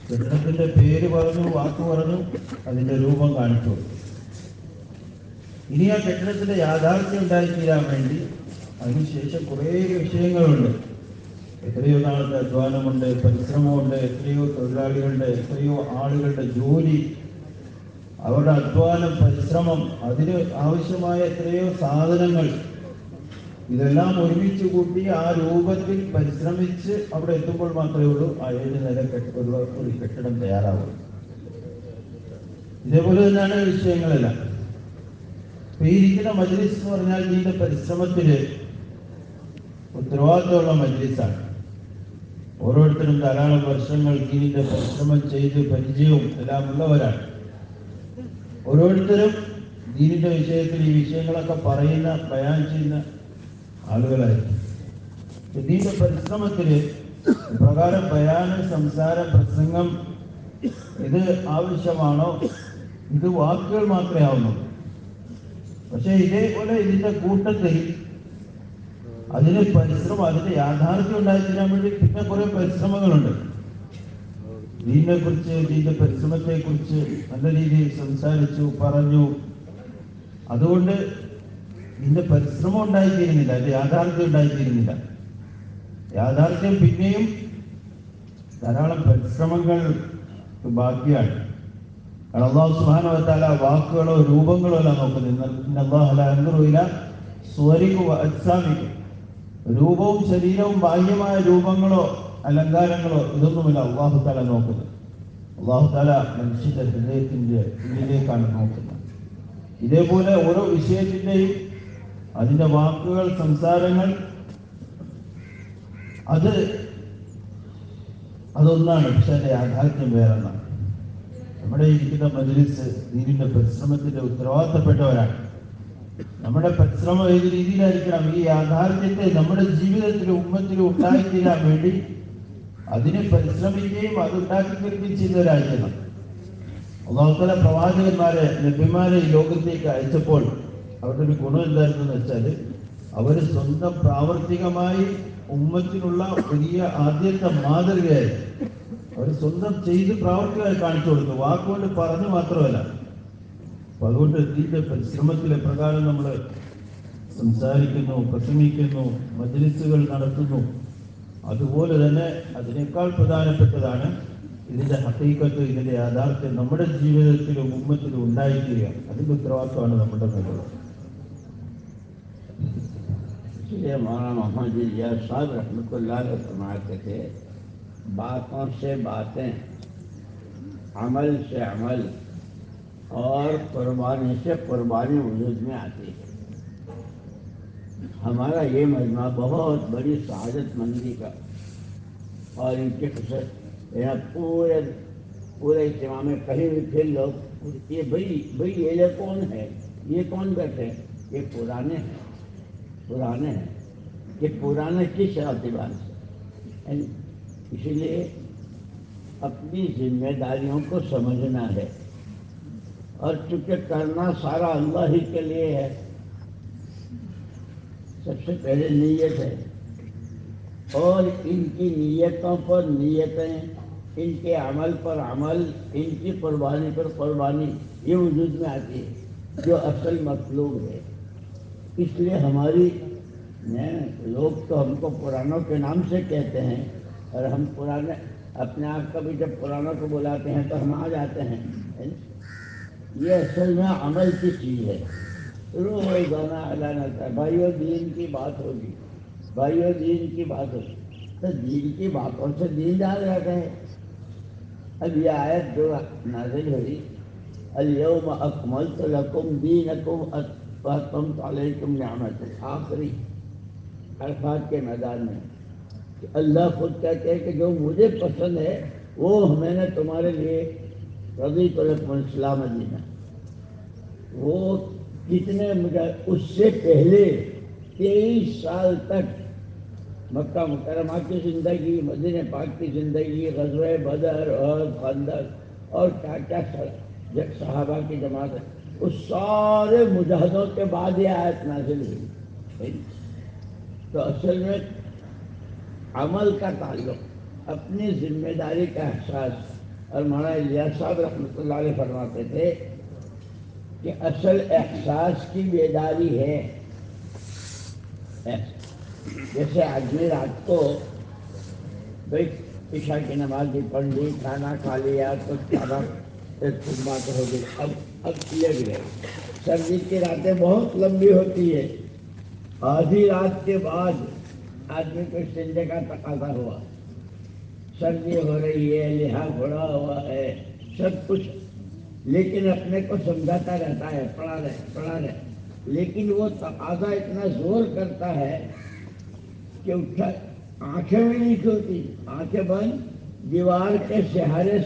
കെട്ടിടത്തിൻ്റെ പേര് പറഞ്ഞു, വാക്ക് പറഞ്ഞു, അതിൻ്റെ രൂപം കാണിച്ചു. ഇനി ആ കെട്ടിടത്തിൻ്റെ യാഥാർത്ഥ്യം ഉണ്ടായിത്തീരാൻ വേണ്ടി അതിനുശേഷം കുറേ വിഷയങ്ങളുണ്ട്. എത്രയോ നാളത്തെ അധ്വാനമുണ്ട്, പരിശ്രമമുണ്ട്, എത്രയോ തൊഴിലാളികളുടെ, എത്രയോ ആളുകളുടെ ജോലി, അവരുടെ അധ്വാനം, പരിശ്രമം, അതിന് ആവശ്യമായ എത്രയോ സാധനങ്ങൾ, ഇതെല്ലാം ഒരുമിച്ച് കൂട്ടി ആ രൂപത്തിൽ പരിശ്രമിച്ച് അവിടെ എത്തുമ്പോൾ മാത്രമേ ഉള്ളൂ ആ 7 നില ഒരു കെട്ടിടം തയ്യാറാവുള്ളൂ. ഇതേപോലെ തന്നെയാണ് വിഷയങ്ങളെല്ലാം. ഈ ഇരിക്കുന്ന മജ്ലിസ് എന്ന് പറഞ്ഞാൽ ഇതിൻ്റെ പരിശ്രമത്തിന് ഉത്തരവാദിത്തമുള്ള മജ്ലിസാണ്. ഓരോരുത്തരും ധാരാളം വർഷങ്ങൾ ദീനിന്റെ പരിശ്രമം ചെയ്ത് പരിചയവും എല്ലാം ഉള്ളവരാണ്. ഓരോരുത്തരും ദീനിന്റെ വിഷയത്തിൽ ഈ വിഷയങ്ങളൊക്കെ പറയുന്ന, ബയാൻ ചെയ്യുന്ന ആളുകളായിരിക്കും. ദീനിന്റെ പരിശ്രമത്തിന് പ്രകാരം ബയാന്, സംസാരം, പ്രസംഗം ഇത് ആവശ്യമാണോ? ഇത് വാക്കുകൾ മാത്രമേ ആവുന്നുള്ളൂ. പക്ഷെ ഇതേപോലെ ഇതിന്റെ കൂട്ടത്തിൽ അതിന് പരിശ്രമം, അതിന്റെ യാഥാർത്ഥ്യം ഉണ്ടായിത്തീരാൻ വേണ്ടി പിന്നെ കുറെ പരിശ്രമങ്ങളുണ്ട്. ദീനിനെ കുറിച്ച്, ദീന്റെ പരിശ്രമത്തെ കുറിച്ച് നല്ല രീതിയിൽ സംസാരിച്ചു, പറഞ്ഞു. അതുകൊണ്ട് ഇതിന്റെ പരിശ്രമം ഉണ്ടായിത്തീരുന്നില്ല, അതിന്റെ യാഥാർത്ഥ്യം ഉണ്ടായിത്തീരുന്നില്ല. യാഥാർത്ഥ്യം പിന്നെയും ധാരാളം പരിശ്രമങ്ങൾ ബാക്കിയാണ്. കാരണം അല്ലാഹു സുബ്ഹാനഹു വ തആല വാക്കുകളോ രൂപങ്ങളോ അല്ല നോക്കുന്നത്. ഇന്നല്ലാഹ ലാ യൻദുറു ഇലാ സുവരിക്കും വ അജ്സാമിക്കും. രൂപവും ശരീരവും ബാഹ്യമായ രൂപങ്ങളോ അലങ്കാരങ്ങളോ ഇതൊന്നുമില്ല അല്ലാഹു തആല നോക്കുന്നത്. അല്ലാഹു തആല മനുഷ്യന്റെ ഹൃദയത്തിന്റെ ഉള്ളിലേക്കാണ് നോക്കുന്നത്. ഇതേപോലെ ഓരോ വിഷയത്തിന്റെയും അതിന്റെ വാക്കുകൾ, സംസാരങ്ങൾ അതൊന്നാണ്. പക്ഷെ അതിന്റെ യാഥാർത്ഥ്യം വേറൊന്നാണ്. നമ്മുടെ ഇരിക്കുന്ന മജ്ലിസ് ദീനിന്റെ പരിശ്രമത്തിന്റെ ഉത്തരവാദിത്തപ്പെട്ടവരാണ്. നമ്മുടെ പരിശ്രമം ഏത് രീതിയിലായിരിക്കണം? ഈ യാഥാർത്ഥ്യത്തെ നമ്മുടെ ജീവിതത്തിലും ഉമ്മത്തിലും ഉണ്ടായിത്തീരാൻ വേണ്ടി അതിനെ പരിശ്രമിക്കുകയും അത് ഉണ്ടാക്കിത്തീർക്കുകയും ചെയ്യുന്നവരായിരിക്കണം. അല്ലാഹു തആല പ്രവാചകന്മാരെ, നബിമാരെ ഈ ലോകത്തേക്ക് അയച്ചപ്പോൾ അവരുടെ ഒരു ഗുണം എന്തായിരുന്നു എന്ന് വെച്ചാൽ, അവർ സ്വന്തം പ്രാവർത്തികമായി ഉമ്മത്തിനുള്ള വലിയ ആദ്യത്തെ മാതൃകയായി അവർ സ്വന്തം ചെയ്ത് പ്രാവർത്തികമായി കാണിച്ചു കൊടുത്തു. വാക്കുകൊണ്ട് പറഞ്ഞു മാത്രമല്ല. അപ്പൊ അതുകൊണ്ട് ഇതിന്റെ പരിശ്രമത്തിലെ പ്രകാരം നമ്മൾ സംസാരിക്കുന്നു, പ്രസംഗിക്കുന്നു, മജ്ലിസുകൾ നടത്തുന്നു. അതുപോലെ തന്നെ അതിനേക്കാൾ പ്രധാനപ്പെട്ടതാണ് ഇതിന്റെ ഹഖീഖത്ത്, ഇതിന്റെ യാഥാർത്ഥ്യം നമ്മുടെ ജീവിതത്തിലും ഉമ്മത്തിലും ഉണ്ടായിത്തീരുക. അതിന്റെ ഉത്തരവാദിത്വമാണ് നമ്മുടെ മേലുള്ളത്. मौलाना मोहम्मद इलियास साहब रहमतुल्लाह अलैह फरमाते थे, बातों से बातें, अमल से अमल और कुर्बानी से कुर्बानी वजूद में आती है। हमारा ये मजमा बहुत बड़ी सआदतमंदी का और इनके यहाँ पूरे इज्तिमा में कहीं भी फिर लोग ये भाई ये कौन है, ये कौन बैठे, ये पुराने हैं, ये पुराने किस एतबार से। इसीलिए अपनी जिम्मेदारियों को समझना है और चूंकि करना सारा अल्लाह ही के लिए है, सबसे पहले नीयत है और इनकी नीयतों पर नीयतें, इनके अमल पर अमल, इनकी कुर्बानी पर कुर्बानी ये वजूद में आती है जो असल मतलूब है। इसलिए हमारी लोग तो हमको पुरानों के नाम से कहते हैं और हम पुराने अपने आप का भी जब पुरानों को बुलाते हैं तो हम आ जाते हैं। ये असल में अमल की चीज़ है। रोज़ाना ऐलान होता है, भाइयों दीन की बात होगी, भाइयों दीन की बात होगी, तो दीन की बातों से दीन जान जाता है। अब ये आयत जो नाज़िल हुई, अल-यौम अकमलतु लकुम दीनकुम वअतममतु अलैकुम निअमती, आखिरी अरफात के मैदान में कि अल्लाह खुद कहते हैं कि जो मुझे पसंद है वो मैंने तुम्हारे लिए रज़ीतु लकुम इस्लाम दीना। वो कितने मुझे उससे पहले 23 साल तक मक्का मुकर्रमा की ज़िंदगी, मदीने पाक की ज़िंदगी, ग़ज़वे बदर और खंदक और क्या क्या सहाबा की जमात है, उस सारे मुजाहिदों के बाद ये आयत नाज़िल हुई। तो असल में अमल का ताल्लुक, अपनी जिम्मेदारी का एहसास, اور مولانا الیاس صاحب رحمۃ اللہ علیہ فرماتے تھے کہ اصل احساس کی بیداری ہے. جیسے آدمی رات کو بھائی عشاء کی نماز بھی پڑھ لی, کھانا کھا لیا, کچھ کھانا بات ہو گئی, اب لگ گئے. سردی کی راتیں بہت لمبی ہوتی ہے. آدھی رات کے بعد آدمی کو استنجے کا تقاضا ہوا, سردی ہو رہی ہے, لحاظ بڑا ہوا ہے, سب کچھ, لیکن اپنے کو سمجھاتا رہتا ہے پڑھا رہے, لیکن وہ تقاضا اتنا زور کرتا ہے کہ اٹھا آنکھیں بھی نہیں کھلتی, آنکھیں بند, دیوار کے سہارے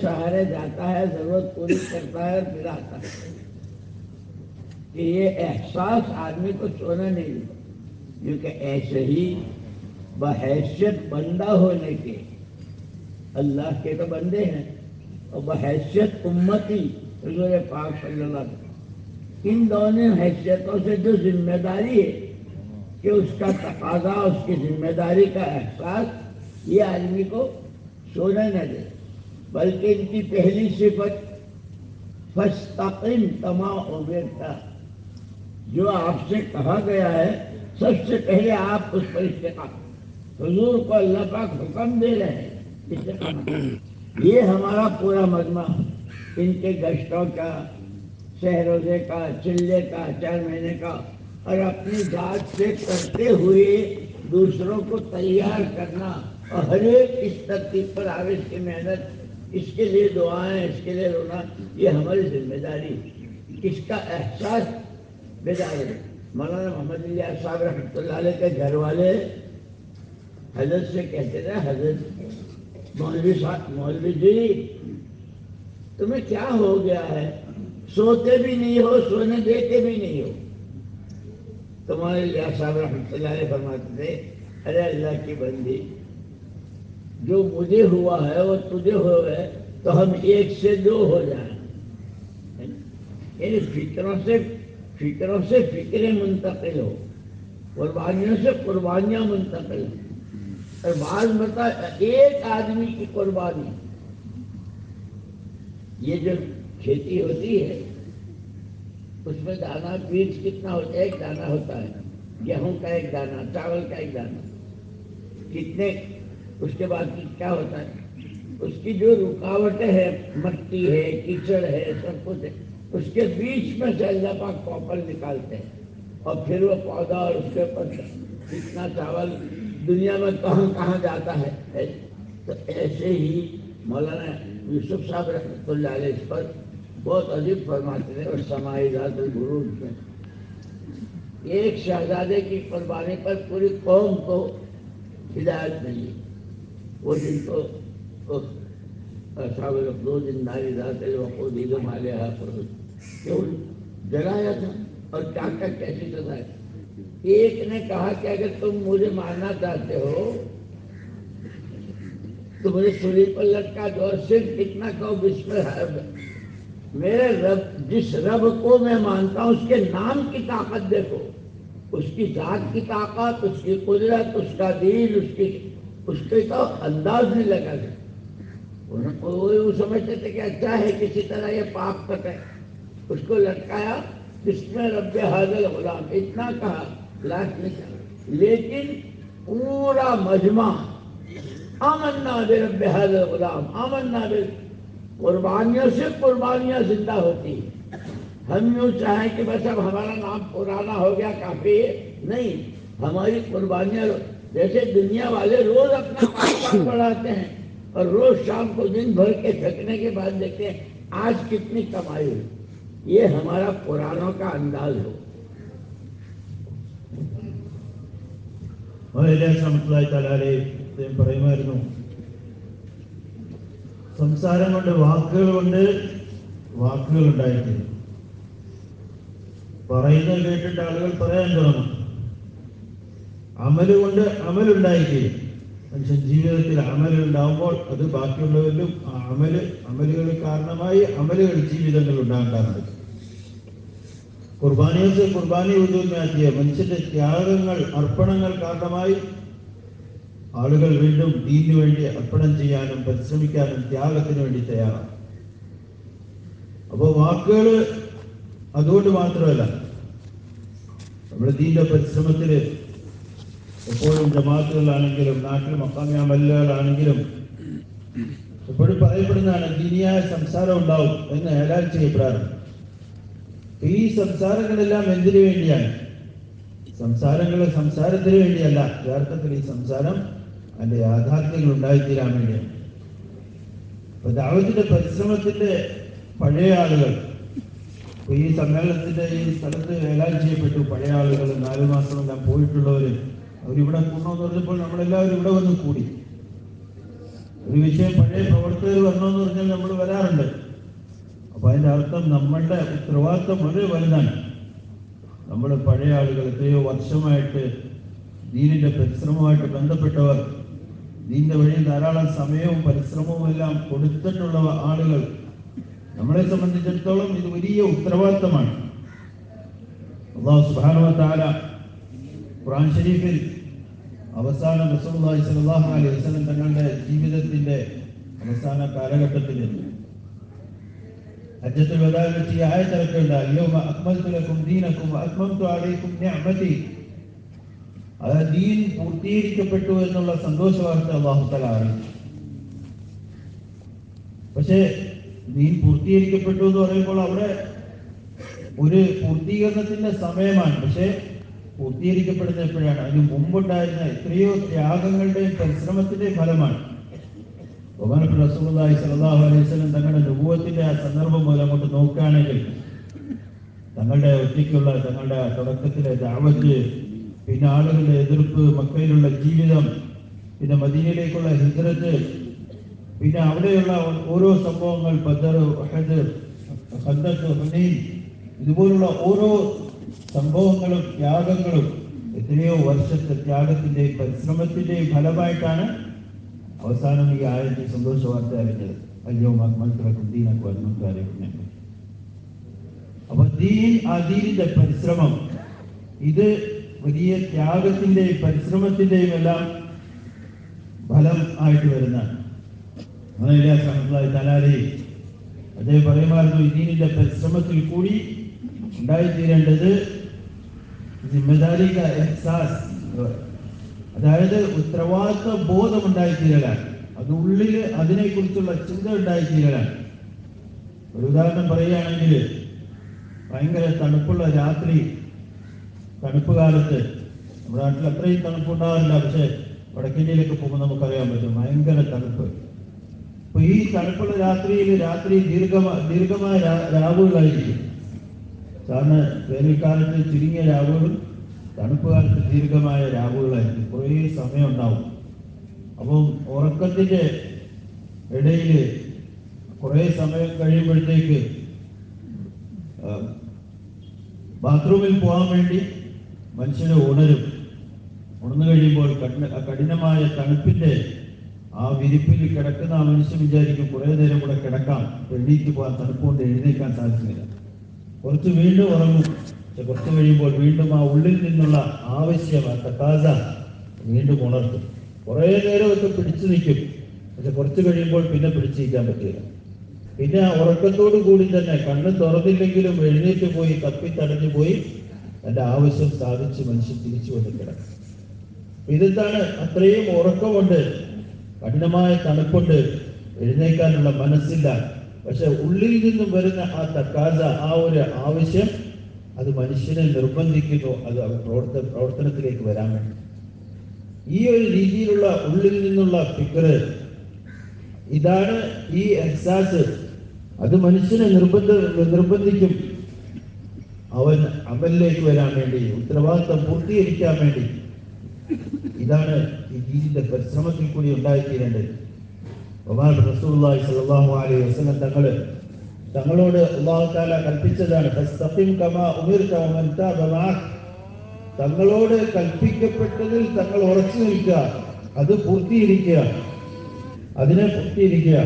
جاتا ہے, ضرورت پوری کرتا ہے اور پھر آتا ہے. کہ یہ احساس آدمی کو سونا نہیں, کیونکہ ایسے ہی بحیثیت بندہ ہونے کے, اللہ کے تو بندے ہیں, اور بحیثیت امتی حضور پاک صلی اللہ علیہ وسلم, ان دونوں حیثیتوں سے جو ذمہ داری ہے کہ اس کا تقاضا, اس کی ذمہ داری کا احساس یہ آدمی کو سونے نہ دے. بلکہ ان کی پہلی صفت فاستقم کما امرت, جو آپ سے کہا گیا ہے سب سے پہلے آپ اس پر استقامت. حضور کو اللہ پاک حکم دے رہے ہیں استقامت. یہ ہمارا پورا مجمع ان کے گشتوں کا, سہ روزے کا, چلے کا, 4 مہینے کا, اور اپنی ذات سے کرتے ہوئے دوسروں کو تیار کرنا, اور ہر ایک اس ترتیب پر آوے, اس کی محنت, اس کے لیے دعائیں, اس کے لیے رونا, یہ ہماری ذمہ داری. اس کا احساس بیدار ہے. مولانا محمد الیاس صاحب رحمۃ اللہ علیہ کے گھر والے حضرت سے کہتے تھے, حضرت مولوی جی تمہیں کیا ہو گیا ہے, سوتے بھی نہیں ہو, سونے دیتے بھی نہیں ہو. تمہارے الیاس صاحب رحمۃ اللہ علیہ فرماتے تھے, ارے اللہ کی بندی, جو مجھے ہوا ہے وہ تجھے ہو گئے تو ہم 1 سے 2 ہو جائیں. یعنی فکروں سے فکریں منتقل ہو, قربانیوں سے قربانیاں منتقل ہو. اور بعض بتا ایک آدمی کی قربانی, یہ جو کھیتی ہوتی ہے اس میں دانا بیج کتنا ہوتا ہے, 1 دانہ ہوتا ہے, گیہوں کا 1 دانہ, چاول کا 1 دانہ, کتنے, اس کے بعد کیا ہوتا ہے, اس کی جو رکاوٹیں ہیں, مٹی ہے, کیچڑ ہے, سب کچھ ہے, اس کے بیچ میں سے اللہ پاک پاپل نکالتے ہیں, اور پھر وہ پودا, اور اس کے اوپر کتنا چاول دنیا میں کہاں جاتا ہے. تو ایسے ہی مولانا یوسف صاحب رحمۃ اللہ علیہ اس پر بہت عجیب فرماتے ہیں. اور سمائی ذات البروج میں ایک شہزادے کی قربانی پر پوری قوم کو ہدایت ملی. وہ جن کو اصحاب الاخدود النار ذات الوقود اذ علیہا قعود کیوں جلایا تھا, اور کیا کیسی سزا ہے. ایک نے کہا کہ اگر تم مجھے مارنا چاہتے ہو تو مجھے سولی پر لٹکا دو, اور صرف اتنا کہو بسم اللہ, میرے رب, جس رب کو میں مانتا ہوں اس کے نام کی طاقت دیکھو, اس کی ذات کی طاقت, اس کی قدرت, اس کا دین, اس کے تو انداز نہیں لگا. وہ سمجھتے تھے کہ اچھا ہے کسی طرح یہ پاپ تک ہے, اس کو لٹکایا, بسم رب ھذا الغلام, اتنا کہا, لاش نہیں کہا, لیکن پورا مجمع آمنا برب ھذا الغلام, آمنا قربانیوں سے قربانیاں زندہ ہوتی ہیں. ہم یوں چاہیں کہ بس اب ہمارا نام پرانا ہو گیا کافی ہے, نہیں, ہماری قربانیاں, جیسے دنیا والے روز اپنا پاک بڑھاتے ہیں, اور روز شام کو دن بھر کے تھکنے کے بعد دیکھتے ہیں آج کتنی کمائی ہوئی. یہ ہمارا پرانوں کا انداز ہو. പറയുമായിരുന്നു, സംസാരം കൊണ്ട് വാക്കുകൾ ഉണ്ടായിത്തീരും. പറയുന്നത് കേട്ടിട്ട് ആളുകൾ പറയാൻ തുടങ്ങും. അമല് കൊണ്ട് അമലുണ്ടായിത്തീരും. മനുഷ്യൻ ജീവിതത്തിൽ അമലുണ്ടാകുമ്പോൾ അത് ബാക്കിയുള്ളവരിലും അമലുകൾ കാരണമായി അമലുകൾ ജീവിതങ്ങൾ ഉണ്ടാകാറുണ്ട്. കുർബാനിയോ കുർബാനി വജൂദ് में आती है. മനുഷ്യന്റെ ത്യാഗങ്ങൾ, അർപ്പണങ്ങൾ കാരണമായി ആളുകൾ വീണ്ടും ദീനിനു വേണ്ടി അർപ്പണം ചെയ്യാനും പരിശ്രമിക്കാനും ത്യാഗത്തിന് വേണ്ടി തയ്യാറാണ്. അപ്പോൾ വാക്കുകൾ അതുകൊണ്ട് മാത്രമല്ല, നമ്മുടെ ദീന്റെ പരിശ്രമത്തിൽ എപ്പോഴും ജമാഅത്തുകളാണെങ്കിലും നാട്ടിൽ മഖാമി അമലുകളാണെങ്കിലും എപ്പോഴും പറയപ്പെടുന്നതാണ് ദീനിയായ സംസാരം ഉണ്ടാവും എന്ന് ഏലാൻ ചെയ്യപ്പെടാറുണ്ട്. ഈ സംസാരങ്ങളെല്ലാം എന്തിനു വേണ്ടിയാണ്? സംസാരത്തിന് വേണ്ടിയല്ല. യഥാർത്ഥത്തിൽ ഈ സംസാരം അതിന്റെ യാഥാർത്ഥ്യങ്ങൾ ഉണ്ടായിത്തീരാൻ വേണ്ടിയാണ്. അപ്പൊ ദഅവത്തിന്റെ പരിശ്രമത്തിന്റെ പഴയ ആളുകൾ ഈ സമ്മേളനത്തിന്റെ ഈ സ്ഥലത്ത് ഏലാൻ ചെയ്യപ്പെട്ടു. പഴയ ആളുകൾ 4 മാസമെല്ലാം പോയിട്ടുള്ളവര് അവരിവിടെ കൂടണമെന്ന് പറഞ്ഞപ്പോൾ നമ്മളെല്ലാവരും ഇവിടെ വന്ന് കൂടി. ഒരു വിഷയം പഴയ പ്രവർത്തകർ വരണമെന്ന് പറഞ്ഞാൽ നമ്മൾ വരാറുണ്ട്. അപ്പൊ അതിന്റെ അർത്ഥം നമ്മളുടെ ഉത്തരവാദിത്വം വളരെ വലുതാണ്. നമ്മൾ പഴയ ആളുകൾ എത്രയോ വർഷമായിട്ട് ദീനിന്റെ പരിശ്രമവുമായിട്ട് ബന്ധപ്പെട്ടവർ, ദീനിന്റെ വഴി ധാരാളം സമയവും പരിശ്രമവും എല്ലാം കൊടുത്തിട്ടുള്ള ആളുകൾ, നമ്മളെ സംബന്ധിച്ചിടത്തോളം ഇത് വലിയ ഉത്തരവാദിത്തമാണ്. അല്ലാഹു സുബ്ഹാനഹു വ തആല ഖുർആൻ ശരീഫിൽ അവസാന റസൂലുള്ളാഹി സ്വല്ലല്ലാഹു അലൈഹി വസല്ലം തങ്ങളുടെ ജീവിതത്തിന്റെ അവസാന കാലഘട്ടത്തിൽ ഹജ്ജത്തുൽ വദാഇൽ വെച്ച് ഈ ആയത്ത് ഇറക്കുകയുണ്ട്. അൽയൗമ അക്മൽതു ലക്കും ദീനക്കും വഅത്മംതു അലൈക്കും നിഅമതി. അതായത് ദീൻ പൂർത്തീകരിക്കപ്പെട്ടു എന്നുള്ള സന്തോഷ വാർത്ത അല്ലാഹു തആല അറിയിച്ചു. പക്ഷേ ദീൻ പൂർത്തീകരിക്കപ്പെട്ടു എന്ന് പറയുമ്പോൾ അവിടെ ഒരു പൂർത്തീകരണത്തിന്റെ സമയമാണ്. പക്ഷെ പൂർത്തീകരിക്കപ്പെടുന്ന എപ്പോഴാണ്? അതിന് മുമ്പുണ്ടായിരുന്ന എത്രയോ ത്യാഗങ്ങളുടെയും പരിശ്രമത്തിന്റെയും ഫലമാണ്. ബഹുമാനപ്പെട്ട റസൂലുള്ളാഹി സ്വല്ലല്ലാഹു അലൈഹി വസല്ലം തങ്ങളുടെ നുബുവത്തിന്റെ ആ സന്ദർഭം മുതൽ അങ്ങോട്ട് നോക്കുകയാണെങ്കിൽ തങ്ങളുടെ ഒറ്റയ്ക്കുള്ള തങ്ങളുടെ തുടക്കത്തിലെ ദഅവത്ത്, പിന്നെ ആളുകളുടെ എതിർപ്പ്, മക്കയിലുള്ള ജീവിതം, പിന്നെ മദീനയിലേക്കുള്ള ഹിജ്റത്ത്, പിന്നെ അവിടെയുള്ള ഓരോ സംഭവങ്ങൾ, ബദർ, ഉഹദ്, ഖന്ദഖ്, ഹുനൈൻ, ഇതുപോലുള്ള ഓരോ സംഭവങ്ങളും ത്യാഗങ്ങളും എത്രയോ വർഷത്തെ ത്യാഗത്തിന്റെയും പരിശ്രമത്തിന്റെയും ഫലമായിട്ടാണ് അവസാനം ഈ ആയത്തിൽ സന്തോഷ വാർത്ത അറിഞ്ഞത്. അൽയൗമ അക്മൽതു ലക്കും ദീനക്കും വഅത്മംതു അലൈക്കും നിഅമതി. അപ്പൊ ആ ദീനിന്റെ പരിശ്രമം ഇത് വലിയ ത്യാഗത്തിന്റെയും പരിശ്രമത്തിന്റെയും എല്ലാം ഫലം ആയിട്ട് വരുന്നതാണ്. അദ്ദേഹം പറയുമായിരുന്നു, ഈ ദീനിന്റെ പരിശ്രമത്തിൽ കൂടി ഉണ്ടായിത്തീരേണ്ടത് ജിമ്മദാരിക എഹ്സാസ്, അതായത് ഉത്തരവാദിത്വ ബോധം ഉണ്ടായിത്തീരലാണ്. അത് ഉള്ളിൽ അതിനെക്കുറിച്ചുള്ള ചിന്ത ഉണ്ടായിത്തീരലാണ്. ഒരു ഉദാഹരണം പറയുകയാണെങ്കിൽ, ഭയങ്കര തണുപ്പുള്ള രാത്രി, തണുപ്പ് കാലത്ത് നമ്മുടെ നാട്ടിൽ അത്രയും തണുപ്പുണ്ടാവില്ല, പക്ഷെ വടക്കേന്ത്യയിലേക്ക് പോകുമ്പോൾ നമുക്കറിയാൻ പറ്റും ഭയങ്കര തണുപ്പ്. അപ്പൊ ഈ തണുപ്പുള്ള രാത്രി ദീർഘമായ രാവുകളായിരിക്കും. സാധാരണ വേനൽക്കാലത്ത് ചുരുങ്ങിയ രാവുകളും തണുപ്പ് കാലത്ത് ദീർഘമായ രാവുകളായിരിക്കും. കുറേ സമയം ഉണ്ടാവും. അപ്പം ഉറക്കത്തിന്റെ ഇടയിൽ കുറേ സമയം കഴിയുമ്പോഴത്തേക്ക് ബാത്റൂമിൽ പോകാൻ വേണ്ടി മനുഷ്യന് ഉണർന്നു കഴിയുമ്പോൾ കഠിനമായ തണുപ്പിന്റെ ആ വിരിപ്പിൽ കിടക്കുന്ന ആ മനുഷ്യൻ വിചാരിക്കും കുറേ നേരം കൂടെ കിടക്കാം, എഴുന്നേറ്റ് പോകാൻ തണുപ്പുകൊണ്ട് എഴുന്നേക്കാൻ സാധിക്കുന്നില്ല. കുറച്ച് വീണ്ടും ഉറങ്ങും. പക്ഷെ കുറച്ച് കഴിയുമ്പോൾ വീണ്ടും ആ ഉള്ളിൽ നിന്നുള്ള ആവശ്യം, ആ തക്കാസ വീണ്ടും ഉണർത്തും. കുറേ നേരമൊക്കെ പിടിച്ചു നിൽക്കും. പക്ഷെ കുറച്ച് കഴിയുമ്പോൾ പിന്നെ പിടിച്ചു നിൽക്കാൻ പറ്റില്ല. പിന്നെ ആ ഉറക്കത്തോടു കൂടി തന്നെ കണ്ണ് തുറന്നില്ലെങ്കിലും എഴുന്നേറ്റ് പോയി തപ്പി തടഞ്ഞു പോയി തന്റെ ആവശ്യം സാധിച്ച് മനുഷ്യൻ തിരിച്ചു വന്ന് കിടക്കും. ഇതെന്താണ്? അത്രയും ഉറക്കമുണ്ട്, കഠിനമായ തണുപ്പുണ്ട്, എഴുന്നേൽക്കാനുള്ള മനസ്സില്ല. പക്ഷെ ഉള്ളിൽ നിന്നും വരുന്ന ആ തക്കാസ, ആ ഒരു ആവശ്യം, അത് മനുഷ്യനെ നിർബന്ധിക്കുന്നു അത് പ്രവർത്തനത്തിലേക്ക് വരാൻ വേണ്ടി. ഈ ഒരു രീതിയിലുള്ള ഉള്ളിൽ നിന്നുള്ള ഫിക്റ്, ഇതാണ് ഈ എഹ്സാസ്. അത് മനുഷ്യനെ നിർബന്ധിക്കും അവൻ അമലിലേക്ക് വരാൻ വേണ്ടി, ഉത്തരവാദിത്തം പൂർത്തീകരിക്കാൻ വേണ്ടി. ഇതാണ് ഈ ദീനിന്റെ പരിശ്രമത്തിൽ കൂടി ഉണ്ടായിത്തീരേണ്ടത്. ബഹുമാനപ്പെട്ട റസൂലുള്ളാഹി സ്വല്ലല്ലാഹു അലൈഹി വസല്ലം തങ്ങളോട് അല്ലാഹു തആല കൽപ്പിച്ചതാണ്, ഫസ്തഖിം കമാ ഉമിർത വമൻ താബ മഅക്. തങ്ങളോട് കൽപ്പിക്കപ്പെട്ടതിൽ തങ്ങൾ ഉറച്ചു നിൽക്കുക, അത് പൂർത്തീകരിക്കുക, അതിനെ പൂർത്തീകരിക്കുക.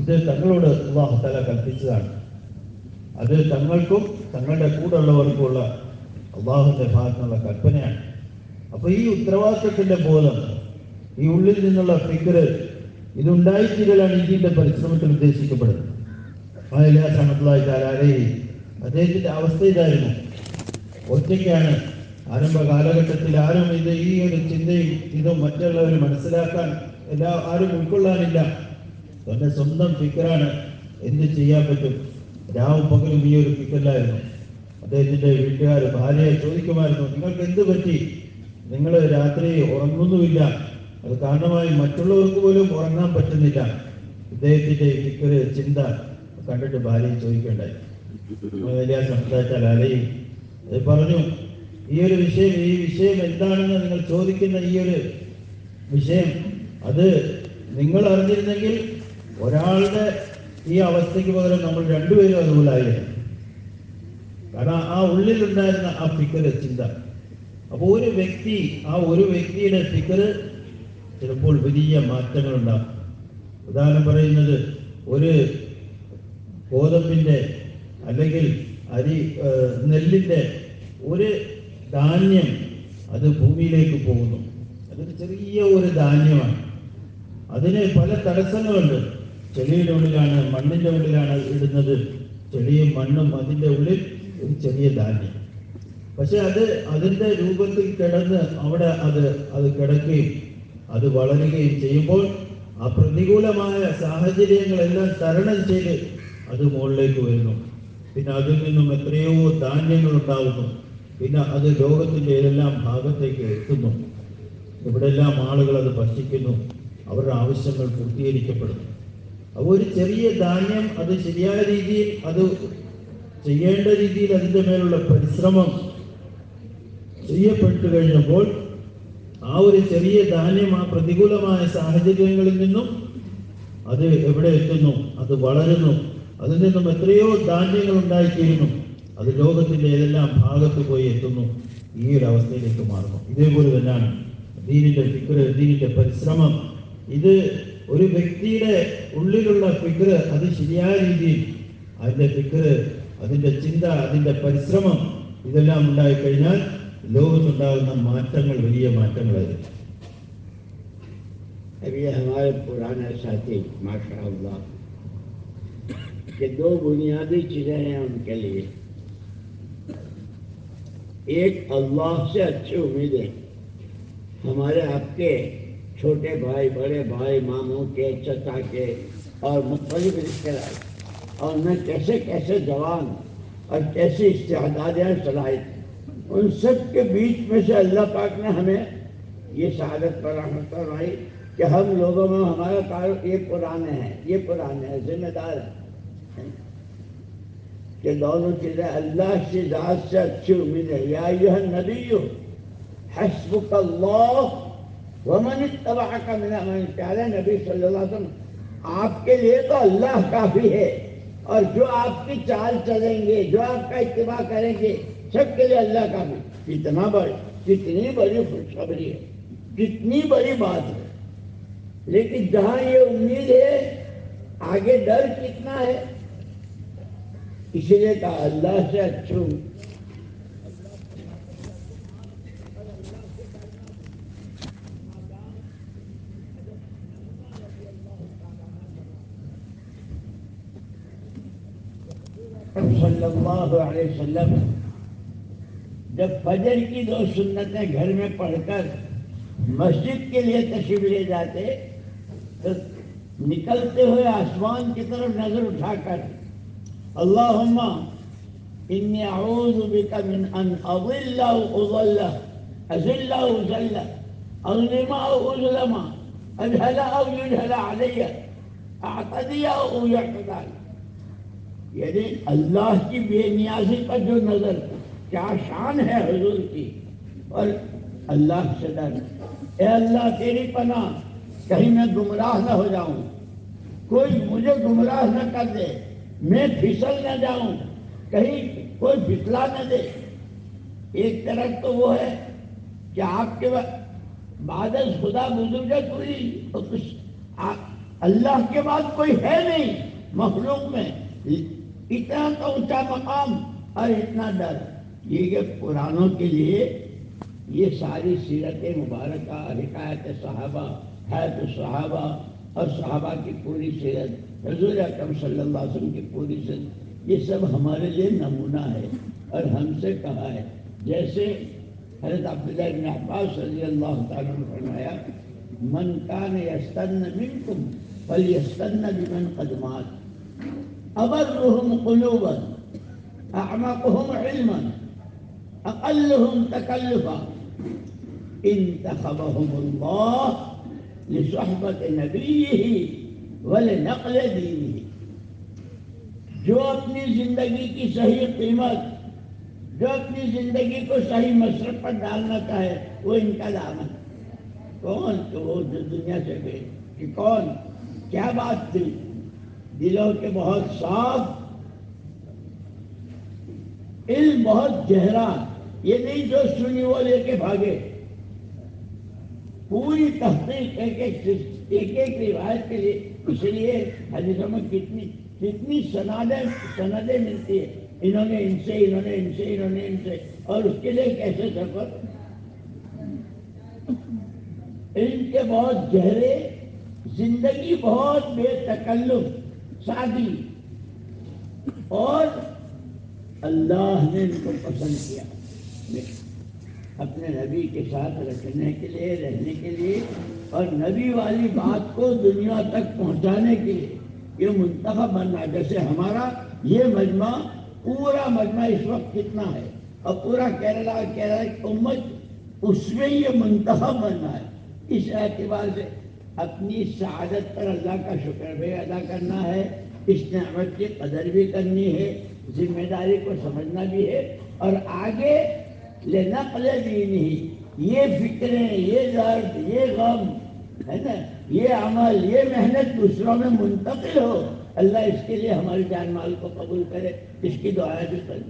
ഇത് തങ്ങളോട് അല്ലാഹു തആല കൽപ്പിച്ചതാണ്. അത് തങ്ങൾക്കും തങ്ങളുടെ കൂടെ ഉള്ളവർക്കുമുള്ള അല്ലാഹുവിന്റെ ഭാഗത്തുനിന്നുള്ള കൽപ്പനയാണ്. അപ്പൊ ഈ ഉത്തരവാദിത്വത്തിന്റെ ബോധം, ഈ ഉള്ളിൽ നിന്നുള്ള ഫിക്ർ ഇതുണ്ടായിത്തീരലാണ് ഇതിന്റെ പരിശ്രമത്തിൽ ഉദ്ദേശിക്കപ്പെടുന്നത്. ഇലിയാസ് റഹ്മത്തുള്ളാഹി തആല അലൈഹി അദ്ദേഹത്തിന്റെ അവസ്ഥ ഇതായിരുന്നു. ഒറ്റയ്ക്കാണ്. ആരംഭ കാലഘട്ടത്തിൽ ആരും ഈ ഒരു ചിന്തയും ഇതും മറ്റുള്ളവർ മനസ്സിലാക്കാൻ ആരും ഉൾക്കൊള്ളാനില്ല. തന്റെ സ്വന്തം ഫിക്റാണ്. എന്ത് ചെയ്യാൻ പറ്റും? രാവും പകലും ഈ ഒരു ഫിക്റിലായിരുന്നു. അദ്ദേഹത്തിന്റെ വീട്ടുകാർ ഭാര്യയെ ചോദിക്കുമായിരുന്നു, നിങ്ങൾക്ക് എന്ത് പറ്റി? നിങ്ങൾ രാത്രി ഉറങ്ങുന്നുമില്ല. അത് കാരണമായി മറ്റുള്ളവർക്ക് പോലും ഉറങ്ങാൻ പറ്റുന്നില്ല. ഇദ്ദേഹത്തിന്റെ ഫിക്ർ ചിന്ത കണ്ടിട്ട് ഭാര്യയെ ചോദിക്കേണ്ടായി. ഇലിയാസ് റഹ്മത്തുള്ളാഹി തആല അലൈഹി പറഞ്ഞു, ഈ വിഷയം എന്താണെന്ന് നിങ്ങൾ ചോദിക്കുന്ന ഈ ഒരു വിഷയം അത് നിങ്ങൾ അറിഞ്ഞിരുന്നെങ്കിൽ ഒരാളുടെ ഈ അവസ്ഥയ്ക്ക് പകരം നമ്മൾ രണ്ടുപേരും അതുപോലായിരുന്നു. കാരണം ആ ഉള്ളിലുണ്ടായിരുന്ന ആ ഫിക്ർ ചിന്ത. അപ്പോൾ ഒരു വ്യക്തിയുടെ ഫിക്ർ ചിലപ്പോൾ വലിയ മാറ്റങ്ങൾ ഉണ്ടാകും. ഉദാഹരണം പറയുന്നത്, ഒരു ഗോതമ്പിന്റെ അല്ലെങ്കിൽ നെല്ലിന്റെ ഒരു ധാന്യം അത് ഭൂമിയിലേക്ക് പോകുന്നു. അതൊരു ചെറിയ ഒരു ധാന്യമാണ്. അതിന് പല തടസ്സങ്ങളുണ്ട്. ചെളിയുടെ ഉള്ളിലാണ്, മണ്ണിന്റെ ഉള്ളിലാണ് ഇടുന്നത്. ചെളിയും മണ്ണും അതിൻ്റെ ഉള്ളിൽ ഒരു ചെറിയ ധാന്യം. പക്ഷെ അതിൻ്റെ രൂപത്തിൽ കിടന്ന് അവിടെ അത് കിടക്കുകയും അത് വളരുകയും ചെയ്യുമ്പോൾ ആ പ്രതികൂലമായ സാഹചര്യങ്ങളെല്ലാം തരണം ചെയ്ത് അത് മുകളിലേക്ക് വരുന്നു. പിന്നെ അതിൽ നിന്നും എത്രയോ ധാന്യങ്ങൾ ഉണ്ടാവുന്നു. പിന്നെ അത് ലോകത്തിൻ്റെ ഏതെല്ലാം ഭാഗത്തേക്ക് എത്തുന്നു. ഇവിടെല്ലാം ആളുകൾ അത് ഭക്ഷിക്കുന്നു. അവരുടെ ആവശ്യങ്ങൾ പൂർത്തീകരിക്കപ്പെടുന്നു. അപ്പോൾ ഒരു ചെറിയ ധാന്യം അത് ശരിയായ രീതിയിൽ അത് ചെയ്യേണ്ട രീതിയിൽ അതിൻ്റെ മേലുള്ള പരിശ്രമം ചെയ്യപ്പെട്ടു കഴിഞ്ഞപ്പോൾ ആ ഒരു ചെറിയ ധാന്യം ആ പ്രതികൂലമായ സാഹചര്യങ്ങളിൽ നിന്നും അത് എവിടെ എത്തുന്നു? അത് വളരുന്നു. അതിൽ നിന്നും എത്രയോ ധാന്യങ്ങൾ ഉണ്ടായിത്തീരുന്നു. അത് ലോകത്തിൻ്റെ ഏതെല്ലാം ഭാഗത്ത് പോയി എത്തുന്നു. ഈ ഒരു അവസ്ഥയിലേക്ക് മാറുന്നു. ഇതേപോലെ തന്നെയാണ് ദീനിന്റെ ഫിക്ർ, ദീനിന്റെ പരിശ്രമം. ഇത് ഒരു വ്യക്തിയുടെ ഉള്ളിലുള്ള ഫിക്ർ അത് ശരിയായ രീതിയിൽ അതിന്റെ ഫിക്ർ, അതിന്റെ ചിന്ത, അതിന്റെ പരിശ്രമം ഇതെല്ലാം ഉണ്ടായിക്കഴിഞ്ഞാൽ ലോകത്തുണ്ടാകുന്ന മാറ്റങ്ങൾ വലിയ മാറ്റങ്ങളായിരിക്കും. अभी हमारे पुराने साथी माशाअल्लाह के दो बुनियादी चीजें हैं उनके लिए. एक, अल्लाह से अच्छी उम्मीदें. हमारे आपके छोटे भाई, बड़े भाई, मामू के, चचा के और मुख्तलिफ रिश्तेदार, और उनमें कैसे कैसे जवान और कैसी इस्तेदादें सलाहियत, उन सब के बीच में से अल्लाह पाक ने हमें ये शहादत पर रहमत फरमाई कि हम लोगों में हमारा ताल्लुक ये पुराने हैं, जिम्मेदार हैं कि दोनों चीज़ें अल्लाह की ज़ात से अच्छी उम्मीद है. या अय्युहन नबिय्यु हस्बुकल्लाह व मन इत्तबअक मिनल मुमिनीन. प्यारे नबी सल्लल्लाहु अलैहि वसल्लम, आपके लिए तो अल्लाह काफ़ी है, और जो आपकी चाल चलेंगे, जो आपका इत्तिबा करेंगे, सबके लिए अल्लाह काफ़ी. कितनी बड़ी खुशखबरी है, कितनी बड़ी बात है. लेकिन जहाँ ये उम्मीद है, आगे डर कितना है. इसीलिए कहा अल्लाह से अच्छी सल्लल्लाहु अलैहि वसल्लम जब फजर की दो सुन्नतें घर में पढ़कर मस्जिद के लिए तशरीफ ले जाते, तो निकलते हुए आसमान की तरफ नजर उठाकर अल्लाहुम्मा इन्नी अऊज़ु बिका मिन अन अज़िल्ला व उज़ल्ला, अज़िल्ला व उज़ल्ला, अज़लिमा व उज़लमा, अजहला व युजहला अलैया, अअतदिया व युअतदा. यानी अल्लाह की बेनियाजी पर जो नजर, क्या शान है हुजूर की. और अल्लाह से डर, ए अल्लाह तेरी पनाह, कहीं मैं गुमराह न हो जाऊं, कोई मुझे गुमराह न कर दे, मैं फिसल न जाऊं, कहीं कोई फिसला न दे. एक तरफ तो वो है कि आपके बाद खुदा बुजुर्ग कोई तो कुछ अल्लाह के बाद कोई है नहीं मखलूक में. इतना तो ऊंचा मकाम और इतना डर. ये पुरानों के लिए ये सारी सीरत मुबारक, हिकायत सहाबा हयात सहाबा और सहाबा की पूरी सीरत, हुज़ूर अकरम सल्लल्लाहु अलैहि वसल्लम की पूरी सीरत, ये सब हमारे लिए नमूना है। और हमसे कहा है, जैसे हज़रत अब्दुल्लाह इब्न अब्बास रज़ियल्लाहु तआला अन्हु ने फरमाया, मन कान यस्तन्न मिनकुम फलयस्तन्न बिमन क़द मात अबर्रुहुम क़ुलूबन अअमक़ुहुम इल्मन अक़ल्लुहुम तकल्लुफ़ा इंतख़बहुमुल्लाह लिसुहबत नबीही व लिनक़ल दीनिही। जो अपनी जिंदगी की सही कीमत, जो अपनी जिंदगी को सही मसरत पर डालना चाहे, वो इनका दामन। कौन? तो वो जो दुनिया से गए कि कौन, क्या बात थी? दिलों के बहुत साफ, इल्म बहुत गहरा, ये नहीं जो सुनी वो लेके भागे। पूरी तहकीक एक रिवायत के लिए, इसलिए हदीसों में कितनी सनदें मिलती है, इन्होंने इनसे, इन्होंने इनसे, इन्होंने इनसे, और उसके लिए कैसे सफर। इनके बहुत गहरे, जिंदगी बहुत बेतकल्लुफ सादी, और अल्लाह ने इनको पसंद किया अपने नबी के साथ रखने के लिए, रहने के लिए, और नबी वाली बात को दुनिया तक पहुंचाने के लिए ये मुंतखब बनना। जैसे हमारा ये मजमा, पूरा मजमा इस वक्त कितना है, और पूरा केरला की उम्मत, उसमें ये मुंतखब बनना है। इस एतबार से अपनी सआदत पर अल्लाह का शुक्र भी अदा करना है, इस नेमत की कदर भी करनी है, जिम्मेदारी को समझना भी है, और आगे लिनक़ल दीनिही, ये फिक्रें, ये दर्द, ये गम है ना, ये अमल, ये मेहनत दूसरों में मुंतकिल हो। अल्लाह इसके लिए हमारी जान माल को कबूल करे, इसकी दुआएं भी करें।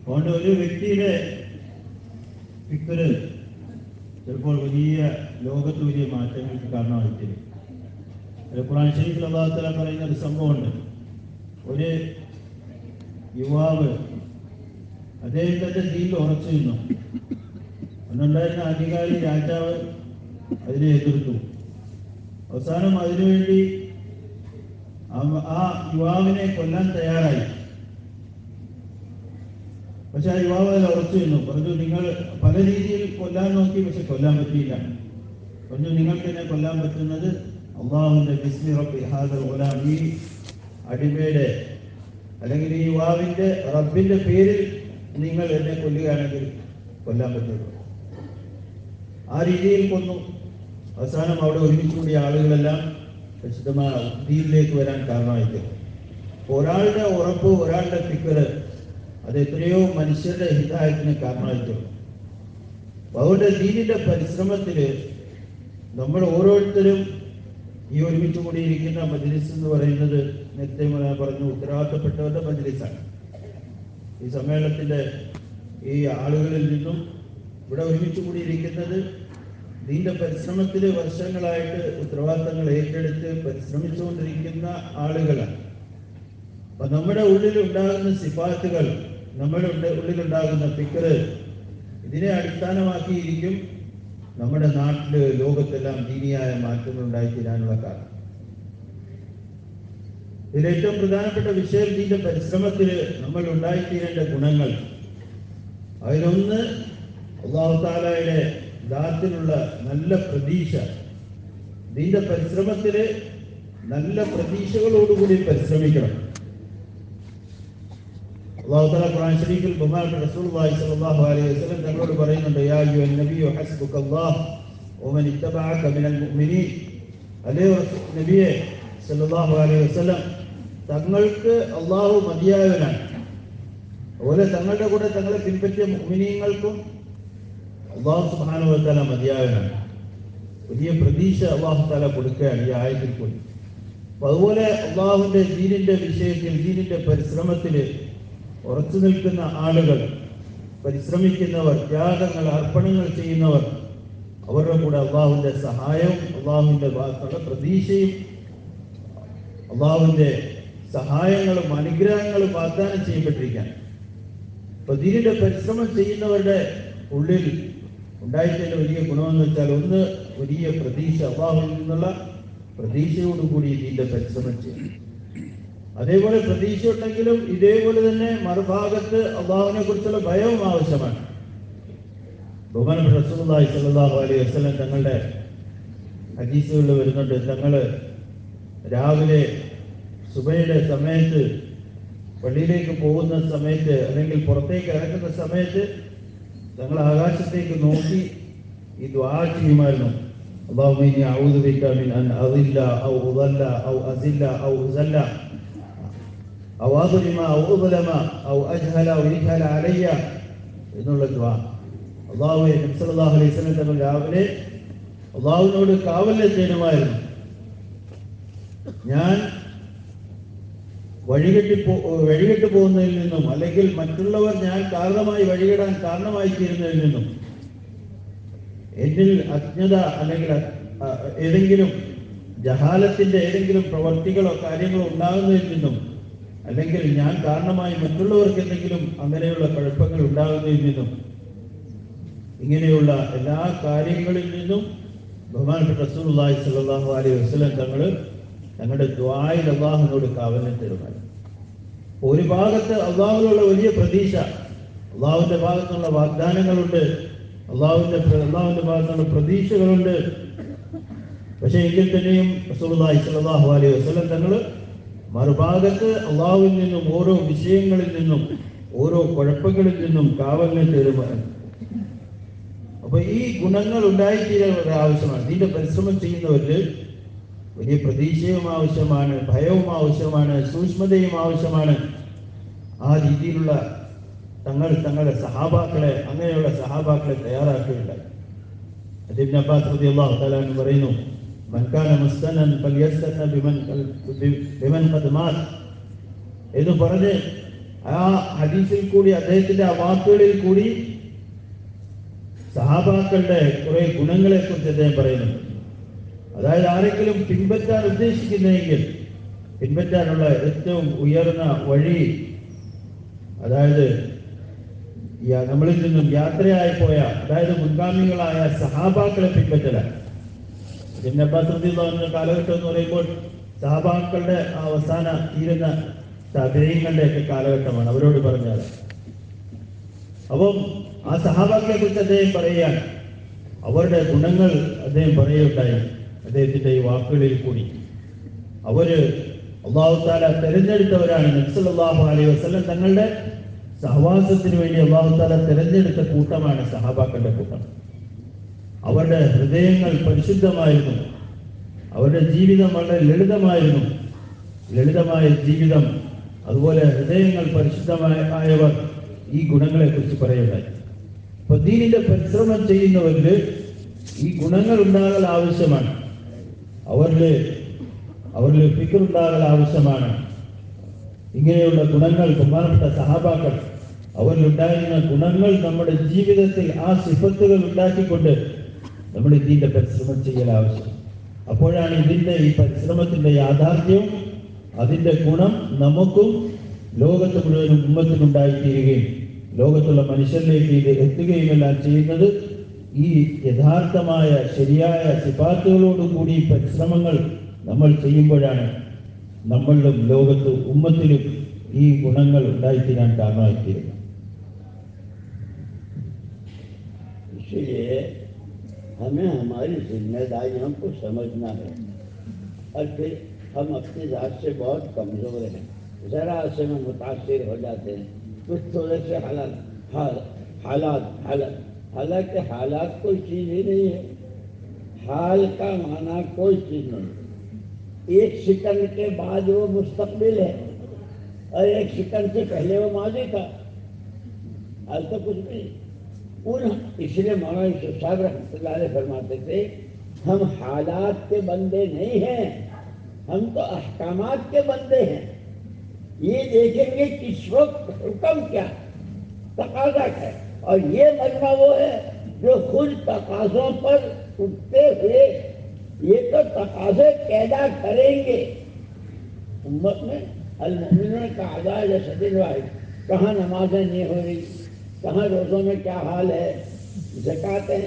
അതുകൊണ്ട് ഒരു വ്യക്തിയുടെ ഫിക്റ് ചിലപ്പോൾ വലിയ ലോകത്ത് വലിയ മാറ്റങ്ങൾക്ക് കാരണമായിട്ടില്ല. ഖുർആൻ ശരീഫിൽ അല്ലാഹു തആല പറയുന്ന ഒരു സംഭവമുണ്ട്. ഒരു യുവാവ് അദ്ദേഹത്തിന്റെ ദീനിൽ ഉറച്ചു നിന്നു. അന്നുണ്ടായിരുന്ന അധികാരി രാജാവ് അതിനെ എതിർത്തു. അവസാനം അതിനുവേണ്ടി ആ യുവാവിനെ കൊല്ലാൻ തയ്യാറായി. പക്ഷെ ആ യുവാവ് അതിൽ ഉറച്ചു നിന്നു. പറഞ്ഞു, നിങ്ങൾ പല രീതിയിൽ കൊല്ലാൻ നോക്കി, പക്ഷെ കൊല്ലാൻ പറ്റിയില്ല. പറഞ്ഞു, നിങ്ങൾക്ക് എന്നെ കൊല്ലാൻ പറ്റുന്നത് അല്ലാഹുവിന്റെ ബിസ്മി റബ്ബി ഹാദൽ ഗുലാം, ഈ അടിമയുടെ അല്ലെങ്കിൽ ഈ യുവാവിന്റെ റബ്ബിന്റെ പേരിൽ നിങ്ങൾ എന്നെ കൊല്ലുകയാണെങ്കിൽ കൊല്ലാൻ പറ്റുള്ളൂ. ആ രീതിയിൽ കൊന്നു. അവസാനം അവിടെ ഒരുമിച്ച് കൂടിയ ആളുകളെല്ലാം വിശുദ്ധമായ ദീനിലേക്ക് വരാൻ കാരണമായിട്ട്. ഒരാളുടെ ഉറപ്പ്, ഒരാളുടെ ഫിക്റ്, അത് എത്രയോ മനുഷ്യരുടെ ഹിദായത്തിന് കാരണമായിട്ടുള്ളൂ. അതുകൊണ്ട് ദീനിന്റെ പരിശ്രമത്തിൽ നമ്മൾ ഓരോരുത്തരും ഈ ഒരുമിച്ച് കൂടിയിരിക്കുന്ന മജ്ലിസ് എന്ന് പറയുന്നത്, നേരത്തെ പറഞ്ഞു, ഉത്തരവാദിത്തപ്പെട്ടവരുടെ മജ്ലിസാണ്. ഈ സമ്മേളനത്തിന്റെ ഈ ആളുകളിൽ നിന്നും ഇവിടെ ഒരുമിച്ച് കൂടിയിരിക്കുന്നത് ദീന്റെ പരിശ്രമത്തിൽ വർഷങ്ങളായിട്ട് ഉത്തരവാദിത്തങ്ങൾ ഏറ്റെടുത്ത് പരിശ്രമിച്ചുകൊണ്ടിരിക്കുന്ന ആളുകളാണ്. അപ്പൊ നമ്മുടെ ഉള്ളിലുണ്ടാകുന്ന സിഫാത്തുകൾ, നമ്മുടെ ഉള്ളിലുണ്ടാകുന്ന ഫിക്റ്, ഇതിനെ അടിസ്ഥാനമാക്കിയിരിക്കും നമ്മുടെ നാട്ടില്, ലോകത്തെല്ലാം ദീനിയായ മാറ്റങ്ങൾ ഉണ്ടായിത്തീരാനുള്ള കാരണം. ഇതിൽ ഏറ്റവും പ്രധാനപ്പെട്ട വിഷയം ദീന്റെ പരിശ്രമത്തിൽ നമ്മൾ ഉണ്ടായിത്തീരേണ്ട ഗുണങ്ങൾ. അതിലൊന്ന് അല്ലാഹു തആലയുടെ ദാത്തിലുള്ള നല്ല പ്രതീക്ഷ. ദീന്റെ പരിശ്രമത്തിൽ നല്ല പ്രതീക്ഷകളോടുകൂടി പരിശ്രമിക്കണം. അല്ലാഹു തആല ഖുർആൻ ശരീഫിൽ ബഹുമാനപ്പെട്ട റസൂലുള്ളാഹി സ്വല്ലല്ലാഹു അലൈഹി വസല്ലം തങ്ങളോട് പറയുന്നുണ്ട്, യാ അയ്യുഹൻ നബിയ്യു ഹസ്ബുകല്ലാഹ് വമൻ ഇത്തബഅക മിനൽ മുഅ്മിനീൻ. അലേ നബിയെ സല്ലല്ലാഹു അലൈഹി വസല്ലം, തങ്ങൾക്ക് അല്ലാഹു മതിയായവനാണ്. അതുപോലെ തങ്ങളുടെ കൂടെ തങ്ങളെ പിൻപറ്റിയ മുഅ്മിനീങ്ങൾക്കും അല്ലാഹു സുബ്ഹാനഹു വ തആല മതിയായവനാണ്. വലിയ പ്രതീക്ഷ അല്ലാഹു തആല കൊടുക്കുകയാണ് ഈ ആയത്തിൽ കൂടി. അതുപോലെ അല്ലാഹുവിന്റെ ദീനിന്റെ വിഷയത്തിൽ, ദീനിന്റെ പരിശ്രമത്തിൽ ഉറച്ചു നിൽക്കുന്ന ആളുകൾ, പരിശ്രമിക്കുന്നവർ, ത്യാഗങ്ങൾ, അർപ്പണങ്ങൾ ചെയ്യുന്നവർ, അവരുടെ കൂടെ അള്ളാഹുവിന്റെ സഹായവും അള്ളാഹുവിന്റെ ഭാഗത്തുള്ള പ്രതീക്ഷയും അള്ളാഹുവിന്റെ സഹായങ്ങളും അനുഗ്രഹങ്ങളും വാഗ്ദാനം ചെയ്യപ്പെട്ടിരിക്കാൻ. അപ്പൊ ദീനിന്റെ പരിശ്രമം ചെയ്യുന്നവരുടെ ഉള്ളിൽ ഉണ്ടായിട്ടതിൻ്റെ വലിയ ഗുണമെന്ന് വെച്ചാൽ ഒന്ന്, വലിയ പ്രതീക്ഷ, അള്ളാഹുവിൽ നിന്നുള്ള പ്രതീക്ഷയോടുകൂടി ഇതിൻ്റെ പരിശ്രമം ചെയ്യും. അതേപോലെ പ്രതീക്ഷ ഉണ്ടെങ്കിലും ഇതേപോലെ തന്നെ മറുഭാഗത്ത് അള്ളാഹുവിനെ കുറിച്ചുള്ള ഭയവും ആവശ്യമാണ്. ബഹുമാനപ്പെട്ട റസൂലുള്ളാഹി സ്വല്ലല്ലാഹു അലൈഹി വസല്ലം തങ്ങളുടെ ഹദീസുകളിൽ വരുന്നുണ്ട്, തങ്ങൾ രാവിലെ സുബഹിയുടെ സമയത്ത് പള്ളിയിലേക്ക് പോകുന്ന സമയത്ത് അല്ലെങ്കിൽ പുറത്തേക്ക് ഇറങ്ങുന്ന സമയത്ത് തങ്ങൾ ആകാശത്തേക്ക് നോക്കി ഈ ദുആ ചെയ്യുമായിരുന്നു. അല്ലാഹുമ്മ ഇന്നി അഊദു ബിക മിൻ അൻ അദില്ല ഔ ഉദല്ല ഔ അസില്ല ഔ ഉസല്ല ഔ അദ്ലിമ ഔ ഉദ്ലമ ഔ അജ്ഹല ഔ യുജ്ഹല അലയ്യ എന്നുള്ള ദുആ. അല്ലാഹുവേ, നബി സല്ലല്ലാഹു അലൈഹി വസല്ലം തങ്ങൾ രാവിലെ അല്ലാഹുവിനോട് കാവൽ തേടുമായിരുന്നു. ഞാൻ വഴികെട്ട് പോകുന്നതിൽ നിന്നും അല്ലെങ്കിൽ മറ്റുള്ളവർ ഞാൻ കാരണമായി വഴികെടാൻ കാരണമായി തീരുന്നതിൽ നിന്നും, എന്നിൽ അജ്ഞത അല്ലെങ്കിൽ ഏതെങ്കിലും ജഹാലത്തിന്റെ ഏതെങ്കിലും പ്രവർത്തികളോ കാര്യങ്ങളോ ഉണ്ടാകുന്നതിൽ നിന്നും, അല്ലെങ്കിൽ ഞാൻ കാരണമായി മറ്റുള്ളവർക്ക് എന്തെങ്കിലും അങ്ങനെയുള്ള കുഴപ്പങ്ങൾ ഉണ്ടാകുന്നതിൽ നിന്നും, ഇങ്ങനെയുള്ള എല്ലാ കാര്യങ്ങളിൽ നിന്നും ബഹുമാനപ്പെട്ട റസൂലുള്ളാഹി സ്വല്ലല്ലാഹു അലൈഹി വസല്ലം തങ്ങൾ തങ്ങളുടെ ദുആയിൽ അള്ളാഹുവിനോട് കാവലിനെ തേടുമായിരുന്നു. ഒരു ഭാഗത്ത് അള്ളാഹുവിനുള്ള വലിയ പ്രതീക്ഷ, അള്ളാഹുവിന്റെ ഭാഗത്തുള്ള വാഗ്ദാനങ്ങളുണ്ട്, അള്ളാഹുവിന്റെ ഭാഗത്തുള്ള പ്രതീക്ഷകളുണ്ട്. പക്ഷേ എങ്കിൽ തന്നെയും റസൂലുള്ളാഹി സ്വല്ലല്ലാഹു അലൈഹി വസല്ലം തങ്ങൾ മറുഭാഗത്ത് അള്ളാഹുവിൽ നിന്നും ഓരോ വിഷയങ്ങളിൽ നിന്നും ഓരോ കുഴപ്പങ്ങളിൽ നിന്നും കാവലിനെ തേടുമായിരുന്നു. അപ്പൊ ഈ ഗുണങ്ങൾ ഉണ്ടായിത്തീരാൻ ആവശ്യമാണ്. ഇതിന്റെ പരിശ്രമം ചെയ്യുന്നവർക്ക് വലിയ പ്രതീക്ഷയും ആവശ്യമാണ്, ഭയവും ആവശ്യമാണ്, സൂക്ഷ്മതയും ആവശ്യമാണ്. ആ രീതിയിലുള്ള തങ്ങളുടെ സഹാബാക്കളെ, അങ്ങനെയുള്ള സഹാബാക്കളെ തയ്യാറാക്കുകയുണ്ടായി. ഇബ്നു അബ്ബാസ് റളിയല്ലാഹു തആല അൻഹു പറയുന്നു, മൻ കാന മുസ്തനൻ ഫൽയസ്തന ബിമൻ ഖദ് മാത് എന്ന് പറഞ്ഞ് ആ ഹദീസിൽ കൂടി, അദ്ദേഹത്തിന്റെ ആ വാക്കുകളിൽ കൂടി സഹാബാക്കളുടെ കുറെ ഗുണങ്ങളെ കുറിച്ച് അദ്ദേഹം പറയുന്നുണ്ട്. അതായത് ആരെങ്കിലും പിൻപറ്റാൻ ഉദ്ദേശിക്കുന്നെങ്കിൽ പിൻപറ്റാനുള്ള ഏറ്റവും ഉയർന്ന വഴി, അതായത് നമ്മളിൽ നിന്നും യാത്രയായി പോയ, അതായത് മുൻഗാമികളായ സഹാബാക്കളെ പിൻപറ്റലാണ്. ഇബ്നു അബ്ബാസ് റളിയല്ലാഹു അൻഹു കാലഘട്ടം എന്ന് പറയുമ്പോൾ സഹാബാക്കളുടെ അവസാന തീരുന്ന താബഈങ്ങളുടെ ഒക്കെ കാലഘട്ടമാണ്, അവരോട് പറഞ്ഞാൽ. അപ്പം ആ സഹാബാക്കളെ കുറിച്ച് അദ്ദേഹം പറയുകയാണ്, അവരുടെ ഗുണങ്ങൾ അദ്ദേഹം പറയുകയുണ്ടായി. അദ്ദേഹത്തിന്റെ ഈ വാക്കുകളിൽ കൂടി അവര് അല്ലാഹു തആല തിരഞ്ഞെടുത്തവരാണ്. നബി സല്ലല്ലാഹു അലൈഹി വസല്ലം തങ്ങളുടെ സഹവാസത്തിന് വേണ്ടി അല്ലാഹു തആല തിരഞ്ഞെടുത്ത കൂട്ടമാണ് സഹാബാക്കളുടെ കൂട്ടം. അവരുടെ ഹൃദയങ്ങൾ പരിശുദ്ധമായിരുന്നു, അവരുടെ ജീവിതം വളരെ ലളിതമായിരുന്നു. ലളിതമായ ജീവിതം, അതുപോലെ ഹൃദയങ്ങൾ പരിശുദ്ധമായവർ ഈ ഗുണങ്ങളെ കുറിച്ച് പറയുകയുണ്ടായി. അപ്പൊ ദീനിന്റെ പരിശ്രമം ചെയ്യുന്നവർക്ക് ഈ ഗുണങ്ങൾ ഉണ്ടാകൽ ആവശ്യമാണ്. അവരിൽ ഫിക്റുണ്ടാകൽ ആവശ്യമാണ്. ഇങ്ങനെയുള്ള ഗുണങ്ങൾ ബഹുമാനപ്പെട്ട സഹാബാക്കൾ അവരിലുണ്ടായിരുന്ന ഗുണങ്ങൾ നമ്മുടെ ജീവിതത്തിൽ ആ സിഫത്തുകൾ ഉണ്ടാക്കിക്കൊണ്ട് നമ്മൾ ഇതിന്റെ പരിശ്രമം ചെയ്യൽ ആവശ്യം. അപ്പോഴാണ് ഇതിന്റെ ഈ പരിശ്രമത്തിന്റെ യാഥാർത്ഥ്യവും അതിന്റെ ഗുണം നമുക്കും ലോകത്ത് മുഴുവനും ഉമ്മത്തിനുണ്ടായിത്തീരുകയും ലോകത്തുള്ള മനുഷ്യരിലേക്ക് ഇത് എത്തുകയുമെല്ലാം ചെയ്യുന്നത് ഈ യഥാർത്ഥമായ ശരിയായ സിഫാത്തുകളോടുകൂടി പരിശ്രമങ്ങൾ നമ്മൾ ചെയ്യുമ്പോഴാണ് നമ്മളിലും ലോകത്ത് ഉമ്മത്തിലും ഈ ഗുണങ്ങൾ ഉണ്ടായിത്തീരാൻ കാരണമായിത്തീരുന്നത്. इसलिए हमें हमारी जिम्मेदारियों को समझना है और फिर हम अपनी ज़ात से बहुत कमज़ोर हैं, ज़रा से में मुतासिर हो जाते हैं, कुछ थोड़े से हालांकि हालात कोई चीज़ ही नहीं है। हाल का माना कोई चीज़ नहीं। एक सेकंड के बाद वो मुस्तकबिल है और एक सेकंड से पहले वो माजी था। आज तो कुछ नहीं। इसलिए मौलाना यूसुफ साहब रहमतुल्लाह अलैह फरमाते थे, हम हालात के बंदे नहीं हैं, हम तो अहकामात के बंदे हैं। ये देखेंगे किस वक्त हुक्म क्या, तकाजा है, और ये मजमा वो है जो खुद तकाजों पर उठते हुए ये तो तकाजे पैदा करेंगे। उम्मत में अल-मुमिनून का आज़ाद शदीद वाहिद, कहाँ नमाजें नहीं हो रही, कहाँ रोज़ों में क्या हाल है, زکاتیں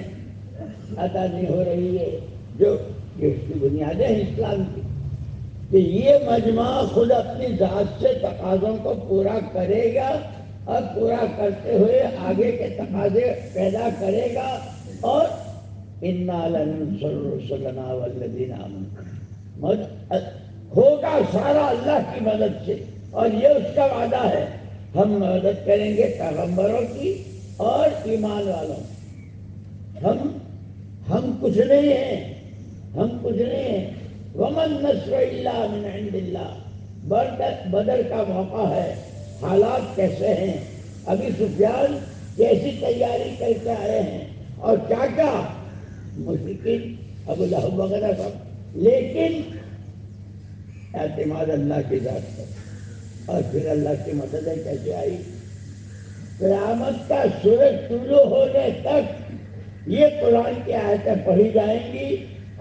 ادا نہیں ہو رہی ہے، جو کہ اس کی بنیادیں ہیں اسلام کی، کہ یہ مجمع خود اپنی ذات سے تقاضوں کو پورا کرے گا اور پورا کرتے ہوئے آگے کے تقاضے پیدا کرے گا، اور اِنَّا لَنَنصُرُ رُسُلَنَا وَالَّذِينَ آمَنُوا ہوگا سارا اللہ کی مدد سے، اور یہ اس کا وعدہ ہے، ہم مدد کریں گے پیغمبروں کی اور ایمان والوں کی۔ ہم کچھ نہیں ہیں، ہم کچھ نہیں ہیں۔ وَمَن نَّصْرُ إِلَّا مِنْ عِنْدِ اللَّهِ بدر کا موقع ہے، حالات کیسے ہیں، ابھی سفیان کیسی تیاری کر کے آئے ہیں اور کیا کیا مشرکین ابو لہب وغیرہ سب، لیکن اعتماد اللہ کی ذات پر، اور پھر اللہ کی مدد کیسے آئی؟ قیامت کا سورج طلوع ہونے تک یہ قرآن کی آیتیں پڑھی جائیں گی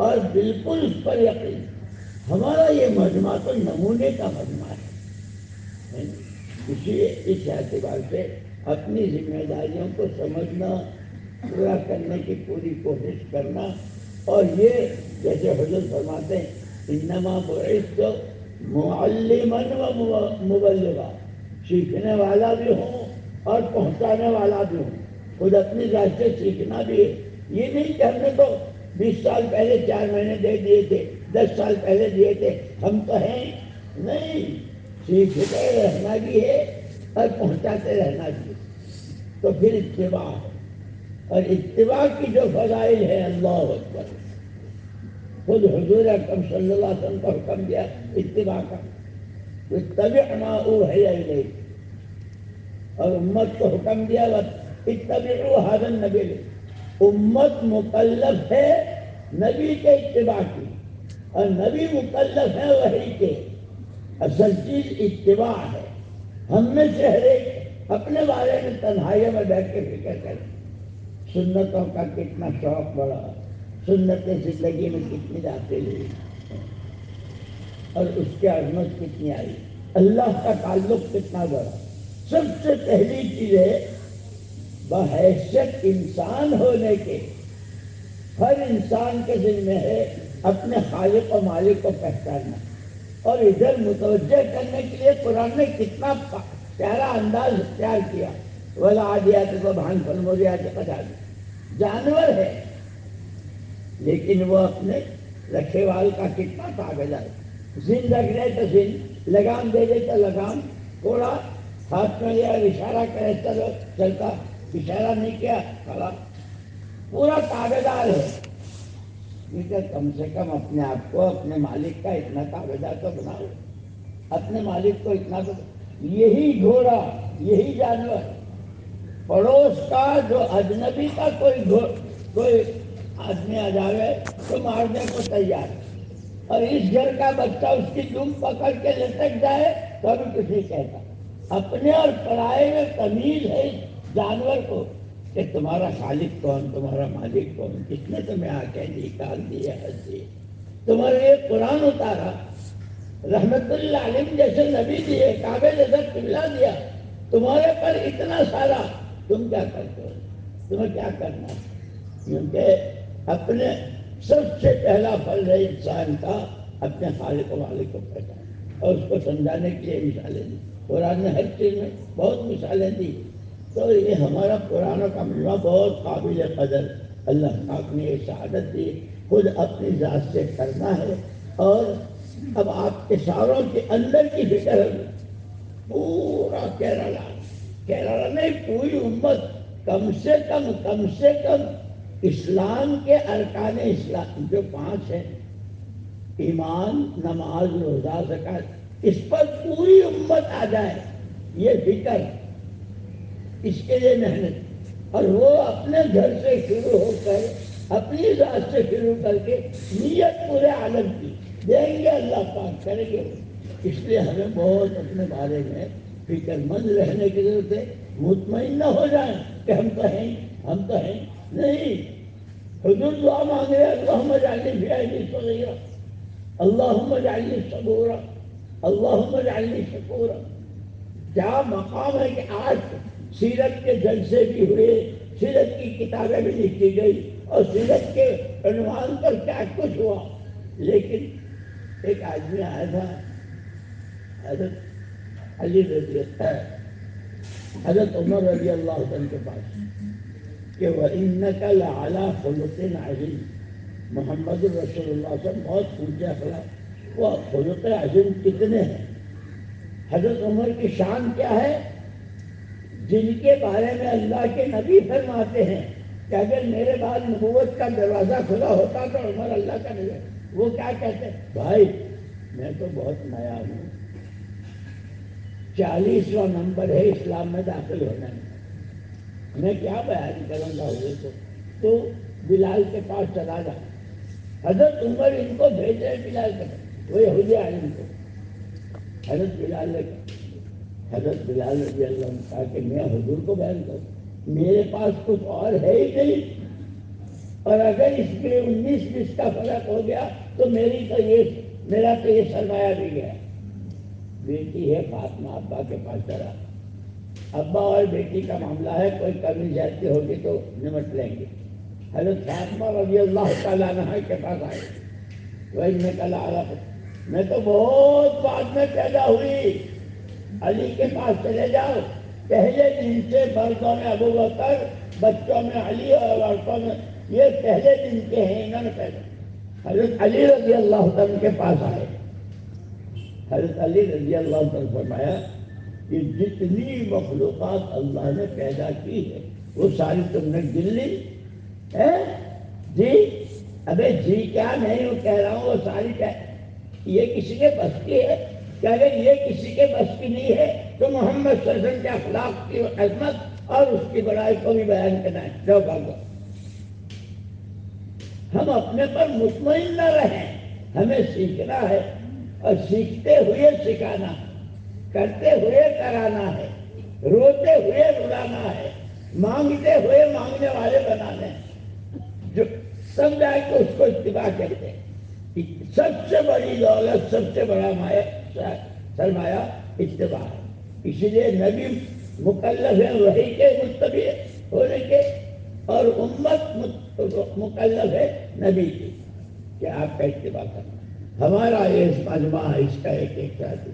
اور بالکل اس پر یقین۔ ہمارا یہ مجمع تو نمونے کا مجمع ہے، اس اعتبار سے اپنی ذمہ داریوں کو سمجھنا، پورا کرنے کی پوری کوشش کرنا، اور یہ جیسے حضور فرماتے ہیں انما بعثت معلما و مبلغا، سیکھنے والا بھی ہوں اور پہنچانے والا بھی ہوں، خود اپنی ذات سے سیکھنا بھی ہے۔ یہ نہیں کہ ہم نے تو 20 سال پہلے 4 مہینے دے دیے تھے، 10 سال پہلے دیے تھے، ہم تو ہیں نہیں، سیکھتے رہنا بھی ہے اور پہنچاتے رہنا بھی ہے، تو پھر اتباع ہے، اور اتباع کی جو فضائل ہے اللہ اکبر، خود حضور اکرم صلی اللہ علیہ وسلم کو حکم دیا اتباع کا، اتبع ما اوحی الیک، اور امت کو حکم دیا اتبعوا ھذا النبی، امت مکلف ہے نبی کے اتباع کی، اور نبی مکلف ہے وحی کے، اصل چیز اتباع ہے۔ ہم میں سے ہر ایک اپنے بارے میں تنہائیوں میں بیٹھ کے فکر کریں، سنتوں کا کتنا شوق بڑھا، سنتیں زندگی میں کتنی داخل ہوئی اور اس کی عظمت کتنی آئی، اللہ کا تعلق کتنا بڑھا۔ سب سے پہلی چیز ہے بحیثیت انسان ہونے کے، ہر انسان کے ذمہ ہے اپنے خالق و مالک کو پہچاننا، اور ادھر متوجہ کرنے کے لیے قرآن نے کتنا پیارا انداز اختیار کیا، والعادیات ضبحا فالموریات قدحا، جانور ہے لیکن وہ اپنے رکھے وال کا کتنا تابعدار، زن لگ رہے تو زن، لگام دے دے تو لگام، کوڑا ہاتھ میں لیا اشارہ کرے چلو چلتا، اشارہ نہیں کیا کھڑا، پورا تابعدار ہے۔ کیونکہ کم سے کم اپنے آپ کو اپنے مالک کا اتنا تابعدار تو بناؤ، اپنے مالک کو اتنا تو، یہی گھوڑا، یہی جانور، پڑوس کا جو اجنبی کا کوئی آدمی آ جائے تو مارنے کو تیار ہے، اور اس گھر کا بچہ اس کی دم پکڑ کے لٹک جائے تو بھی کچھ نہیں کہتا۔ اپنے اور پرائے میں تمیز ہے اس جانور کو کہ تمہارا خالق کون، تمہارا مالک کون، کس نے تمہیں آنکھیں دی، کان دیے، ہاتھ دیے، تمہارے لیے قرآن اتارا، رحمت اللہ علیہ جیسے نبی دیے، کعبے جیسا قبلہ دیا، تمہارے پر اتنا سارا، تم کیا کرتے ہو، تمہیں کیا کرنا ہے؟ کیونکہ اپنے سب سے پہلا فرض ہے انسان کا اپنے خالق و مالک کو پہچانا، اور اس کو سمجھانے کے لیے مثالیں دی، قرآن نے ہر چیز میں بہت مثالیں دی، تو یہ ہمارا قرآن کا مجمع بہت قابل قدر، اللہ پاک نے یہ سعادت دی، خود اپنی ذات سے کرنا ہے، اور اب آپ اشاروں کے اندر کی فکر ہے، پورا کیرلا نہیں، پوری امت، کم سے کم اسلام کے ارکان اسلام جو 5 ہیں، ایمان، نماز، روزہ، زکوٰۃ، اس پر پوری امت آ جائے، یہ فکر، اس کے لیے محنت، اور وہ اپنے گھر سے شروع ہو کر اپنی ذات سے شروع کر کے نیت پورے عالم کی دیں گے، اللہ پاک کریں گے۔ اس لیے ہمیں بہت اپنے بارے میں فکر مند رہنے کی ضرورت ہے، مطمئن نہ ہو جائیں کہ ہم تو ہیں، ہم تو ہیں نہیں۔ حضور دعا مانگ رہے اللہم اجعلنی فی عیدی صغیرہ، اللہم اجعلنی صبورا، اللہم اجعلنی شکورا۔ کیا مقام ہے کہ آج سیرت کے جلسے بھی ہوئے، सीरत की किताबें भी लिखी गई और सीरत के अनुमान पर क्या कुछ हुआ। लेकिन एक आदमी आया था हजरत अली रजी हजरत उमर रजी अल्लाह अन्हु के पास कि वह इन्नका लअला खुलुक़िन अज़ीम, मोहम्मद रसूलुल्लाह से बहुत ऊंचे अखलाक, वो खुलुक़ अज़ीम कितने हैं। हजरत उमर की शान क्या है, जिनके बारे में अल्लाह के नबी फरमाते हैं कि अगर मेरे बाद नबूवत का दरवाज़ा खुला होता तो उमर अल्लाह का नबी, वो क्या कहते हैं, भाई मैं तो बहुत नया हूँ, 40वां नंबर है इस्लाम में दाखिल होने में, मैं क्या बयान करूँगा हुए तो बिलाल के पास चला जा। हजरत उमर इनको भेज रहे बिलाल के पास, वो यहूदी आलिम को। हजरत बिलाल ने हजरत बिलाल रज़ी अल्लाह अन्हु कहा कि मैं हुजूर को बयान करूँ, मेरे पास कुछ और है ही नहीं, और अगर इसमें 19-20 का फर्क हो गया तो मेरा तो ये सरमाया भी गया। बेटी है फातिमा, अब्बा के पास चला, अब्बा और बेटी का मामला है, कोई कमी ज्यादती होगी तो निमट लेंगे। हजरत फातिमा रज़ी अल्लाह तआला अन्हा के पास आए, वही ने कहा मैं तो बहुत बाद में पैदा हुई, अली के पास चले जाओ, पहले दिन से मर्दों में अबू बकर, बच्चों में अली और औरतों में ये पहले दिन के हैं, इन्होंने पैदा। हजरत अली रज़ी अल्लाह अन्हु के पास आए, हजरत अली रज़ी अल्लाह अन्हु फरमाया कि जितनी मखलूक़ात अल्लाह ने पैदा की है वो सारी तुमने गिन ली है जी? अबे जी क्या, नहीं वो कह रहा हूँ वो सारी ये किसी के बस की है कि अगर ये किसी के बस की नहीं है तो मोहम्मद सल्लल्लाहु अलैहि वसल्लम के अखलाक की अज़मत और उसकी बड़ाई को भी बयान करना है। जाओ भागो, हम अपने पर मुतमईन न रहें, हमें सीखना है और सीखते हुए सिखाना, करते हुए कराना है, रोते हुए रुलाना है, मांगते हुए मांगने वाले बनाने हैं। जो सब जाके उसको इत्तिबा करते हैं। सबसे बड़ी दौलत, सबसे बड़ा सरमाया इत्तिबा है। इसलिए नबी मुकल्लफ है वही के मुत्तबी होने के, और उम्मत मुकल्लफ है नबी की कि आपका इत्तिबा करना। हमारा ये मजमा इसका एक साथी,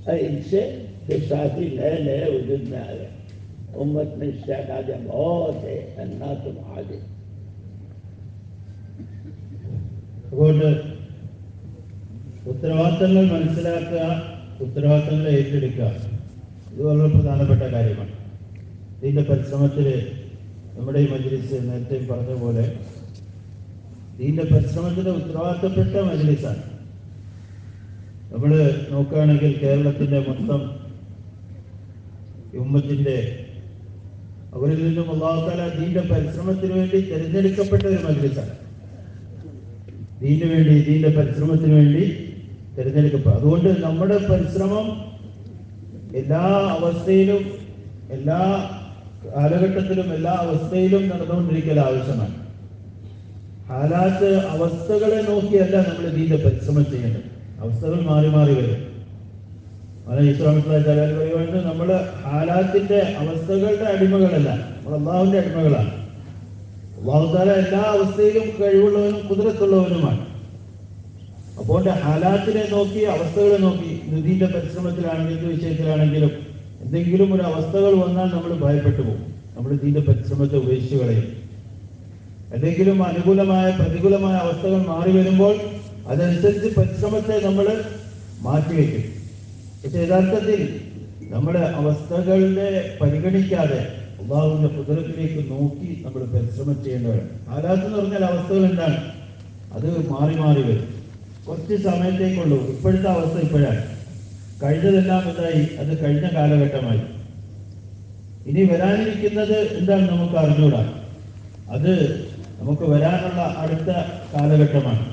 और इनसे फिर साथी नए नए वजूद में आ गए। उम्मत में इस्तेदादें बहुत है, अन्ना तुम आगे। അതുകൊണ്ട് ഉത്തരവാദിത്തങ്ങൾ മനസ്സിലാക്കുക, ഉത്തരവാദിത്തങ്ങൾ ഏറ്റെടുക്കുക, ഇത് വളരെ പ്രധാനപ്പെട്ട കാര്യമാണ്. ഇതിൻ്റെ പരിശ്രമത്തിൽ നമ്മുടെ ഈ മജ്ലിസ് നേരത്തെ പറഞ്ഞ പോലെ ഇതിൻ്റെ പരിശ്രമത്തിന് ഉത്തരവാദിത്തപ്പെട്ട മജ്ലിസാണ്. നമ്മൾ നോക്കുകയാണെങ്കിൽ കേരളത്തിൻ്റെ മൊത്തം ഉമ്മത്തിൻ്റെ അവരിൽ നിന്നും അല്ലാഹു തആല ദീന്റെ പരിശ്രമത്തിന് വേണ്ടി തിരഞ്ഞെടുക്കപ്പെട്ട ഒരു മജ്ലിസാണ്. ദീന്റെ പരിശ്രമത്തിന് വേണ്ടി തിരഞ്ഞെടുക്കപ്പെട്ടു. അതുകൊണ്ട് നമ്മുടെ പരിശ്രമം എല്ലാ അവസ്ഥയിലും, എല്ലാ കാലഘട്ടത്തിലും, എല്ലാ അവസ്ഥയിലും നടന്നുകൊണ്ടിരിക്കൽ ആവശ്യമാണ്. ഹാലാത്ത് അവസ്ഥകളെ നോക്കിയല്ല നമ്മൾ ദീന്റെ പരിശ്രമം ചെയ്യേണ്ടത്. അവസ്ഥകൾ മാറി മാറി വരും. പറയുവാണ്ട് നമ്മൾ ഹാലാത്തിന്റെ അവസ്ഥകളുടെ അടിമകളല്ല, നമ്മൾ അള്ളാഹുവിന്റെ അടിമകളാണ്. അള്ളാഹു തആല എല്ലാ അവസ്ഥയിലും കഴിവുള്ളവനും കുദറത്തുള്ളവനുമാണ്. അപ്പോൾ ഹാലാത്തിനെ നോക്കി, അവസ്ഥകളെ നോക്കി, നിധിന്റെ പരിശ്രമത്തിലാണെങ്കിലും എന്ത് വിഷയത്തിലാണെങ്കിലും എന്തെങ്കിലും ഒരു അവസ്ഥകൾ വന്നാൽ നമ്മൾ ഭയപ്പെട്ടു പോകും. നമ്മൾ ഇതിന്റെ പരിശ്രമത്തെ ഉപേക്ഷിച്ച് കളയും. എന്തെങ്കിലും അനുകൂലമായ പ്രതികൂലമായ അവസ്ഥകൾ മാറി വരുമ്പോൾ അതനുസരിച്ച് പരിശ്രമത്തെ നമ്മൾ മാറ്റിവെക്കും. പക്ഷെ യഥാർത്ഥത്തിൽ നമ്മുടെ അവസ്ഥകളെ പരിഗണിക്കാതെ അള്ളാഹുവിന്റെ ഖുദ്റത്തിലേക്ക് നോക്കി നമ്മൾ പരിശ്രമം ചെയ്യേണ്ടവരാണ്. ഹാലാത്ത് എന്ന് പറഞ്ഞാൽ അവസ്ഥകൾ എന്താണ്? അത് മാറി മാറി വരും. കുറച്ച് സമയത്തേക്കുള്ളൂ. ഇപ്പോഴത്തെ അവസ്ഥ ഇപ്പോഴാണ്. കഴിഞ്ഞതെല്ലാം എന്തായി? അത് കഴിഞ്ഞ കാലഘട്ടമായി. ഇനി വരാനിരിക്കുന്നത് എന്താണ് നമുക്ക് അറിഞ്ഞൂടാ. അത് നമുക്ക് വരാനുള്ള അടുത്ത കാലഘട്ടമാണ്.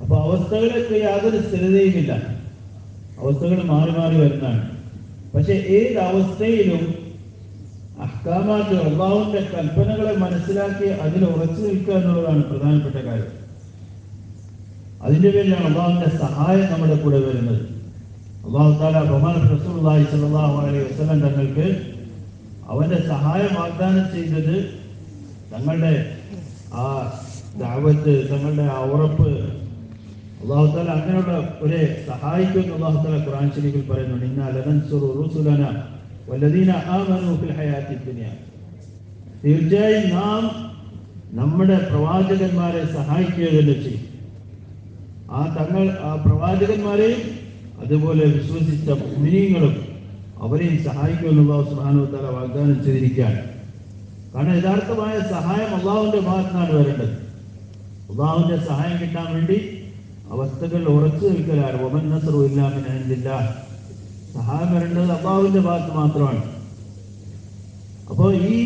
അപ്പൊ അവസ്ഥകളൊക്കെ യാതൊരു സ്ഥിരതയുമില്ല. അവസ്ഥകൾ മാറി മാറി വരുന്നതാണ്. പക്ഷെ ഏത് അവസ്ഥയിലും അഹ്കാമാത്ത്, അല്ലാഹുവിന്റെ കൽപ്പനകളെ മനസ്സിലാക്കി അതിൽ ഉറച്ചു നിൽക്കുക എന്നുള്ളതാണ് പ്രധാനപ്പെട്ട കാര്യം. അതിന്റെ പേരിലാണ് അല്ലാഹുവിന്റെ സഹായം നമ്മുടെ കൂടെ വരുന്നത്. അല്ലാഹു തആല ബഹുമാനപ്പെട്ട റസൂലുള്ളാഹി സ്വല്ലല്ലാഹു അലൈഹി വസല്ലം തങ്ങൾക്ക് അവന്റെ സഹായം വാഗ്ദാനം ചെയ്തത് തങ്ങളുടെ ആ ദഅവത്ത്, തങ്ങളുടെ ആ ഉറപ്പ് അല്ലാഹു തആല അങ്ങനെയുള്ള ഒരു സഹായിക്കുമെന്ന് അല്ലാഹു തആല ഖുർആൻ ശരീഫിൽ പറയുന്നുണ്ട്. ഇന്നാ ലനൻസുറു റുസുലന വല്ലദീന ആമനൂ ഫിൽ ഹയാത്തി ദുനിയ. തീർച്ചയായും നാം നമ്മുടെ പ്രവാചകന്മാരെ സഹായിക്കുക തന്നെ ചെയ്യും. ആ പ്രവാചകന്മാരെയും അതുപോലെ വിശ്വസിച്ച മുഅ്മിനീങ്ങളും അവരെയും സഹായിക്കുമെന്ന് അല്ലാഹു സുബ്ഹാനഹു വ തആല വാഗ്ദാനം ചെയ്തിരിക്കുകയാണ്. കാരണം യഥാർത്ഥമായ സഹായം അള്ളാഹുവിന്റെ ഭാഗത്തുനിന്നാണ് വരേണ്ടത്. അള്ളാഹുവിന്റെ സഹായം കിട്ടാൻ വേണ്ടി അവസ്ഥകളിൽ ഉറച്ചു നിൽക്കലാണ്. വമൻ നസ്റു ഇല്ലാ മിൻ ഇൻദില്ലാഹ്. സഹായം വരേണ്ടത് അള്ളാഹുവിന്റെ ഭാഗത്ത് മാത്രമാണ്. അപ്പോൾ ഈ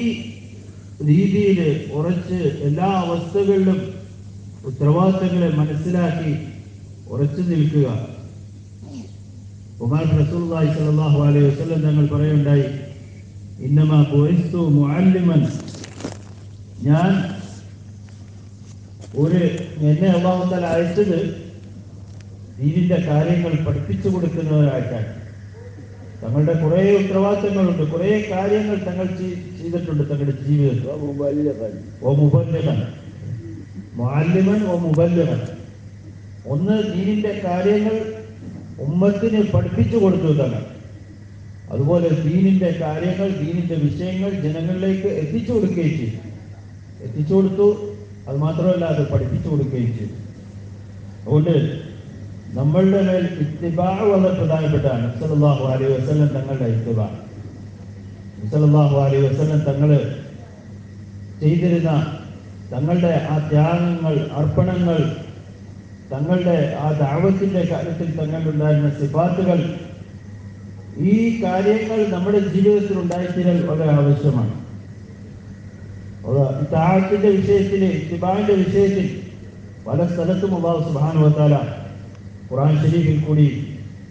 രീതിയിൽ ഉറച്ച് എല്ലാ അവസ്ഥകളിലും ഉത്തരവാദിത്തങ്ങളെ മനസ്സിലാക്കി ഉറച്ചു നിൽക്കുക. ബഹുമാനപ്പെട്ട റസൂലുള്ളാഹി സ്വല്ലല്ലാഹു അലൈഹി വസല്ലം തങ്ങൾ പറയുണ്ടായി, ഇന്നമാ ബുഇസ്തു മുഅല്ലിമൻ. ഞാൻ എന്നെ അല്ലാഹു തആല അയച്ചത് ദീനിന്റെ കാര്യങ്ങൾ പഠിപ്പിച്ചു കൊടുക്കുന്നവരായിട്ടാണ്. തങ്ങളുടെ കുറേ ഉത്തരവാദിത്തങ്ങളുണ്ട്, കുറേ കാര്യങ്ങൾ തങ്ങൾ ചെയ്തിട്ടുണ്ട് തങ്ങളുടെ ജീവിതത്തിൽ. മുഅല്ലിമൻ വ മുബല്ലിഗൻ. ഒന്ന്, ദീനിന്റെ കാര്യങ്ങൾ ഉമ്മത്തിന് പഠിപ്പിച്ചു കൊടുത്തു തങ്ങൾ. അതുപോലെ ദീനിന്റെ കാര്യങ്ങൾ, ദീനിന്റെ വിഷയങ്ങൾ ജനങ്ങളിലേക്ക് എത്തിച്ചു കൊടുക്കുകയും ചെയ്തു. എത്തിച്ചു കൊടുത്തു, അത് മാത്രമല്ല അത് പഠിപ്പിച്ചു കൊടുക്കുകയും ചെയ്തു. അതുകൊണ്ട് നമ്മളുടെ മേൽ ഇത്തിബാ വളരെ പ്രധാനപ്പെട്ടാണ്. സല്ലല്ലാഹു അലൈഹി വസല്ലം തങ്ങളുടെ ഇത്തിബാ. സല്ലല്ലാഹു അലൈഹി വസല്ലം തങ്ങൾ ചെയ്തിരുന്ന തങ്ങളുടെ ആ ത്യാഗങ്ങൾ, അർപ്പണങ്ങൾ, തങ്ങളുടെ ആ ദഅവത്തിന്റെ കാര്യത്തിൽ തങ്ങളുണ്ടായിരുന്ന സിഫാത്തുകൾ, ഈ കാര്യങ്ങൾ നമ്മുടെ ജീവിതത്തിൽ ഉണ്ടായിത്തീരൽ വളരെ ആവശ്യമാണ്. ഇത്താഅത്തിന്റെ വിഷയത്തിൽ, ഇത്തിബാഇന്റെ വിഷയത്തിൽ പല സ്ഥലത്തും അല്ലാഹു സുബ്ഹാനഹു വ തആല ഖുർആൻ ശരീഫിൽ കൂടി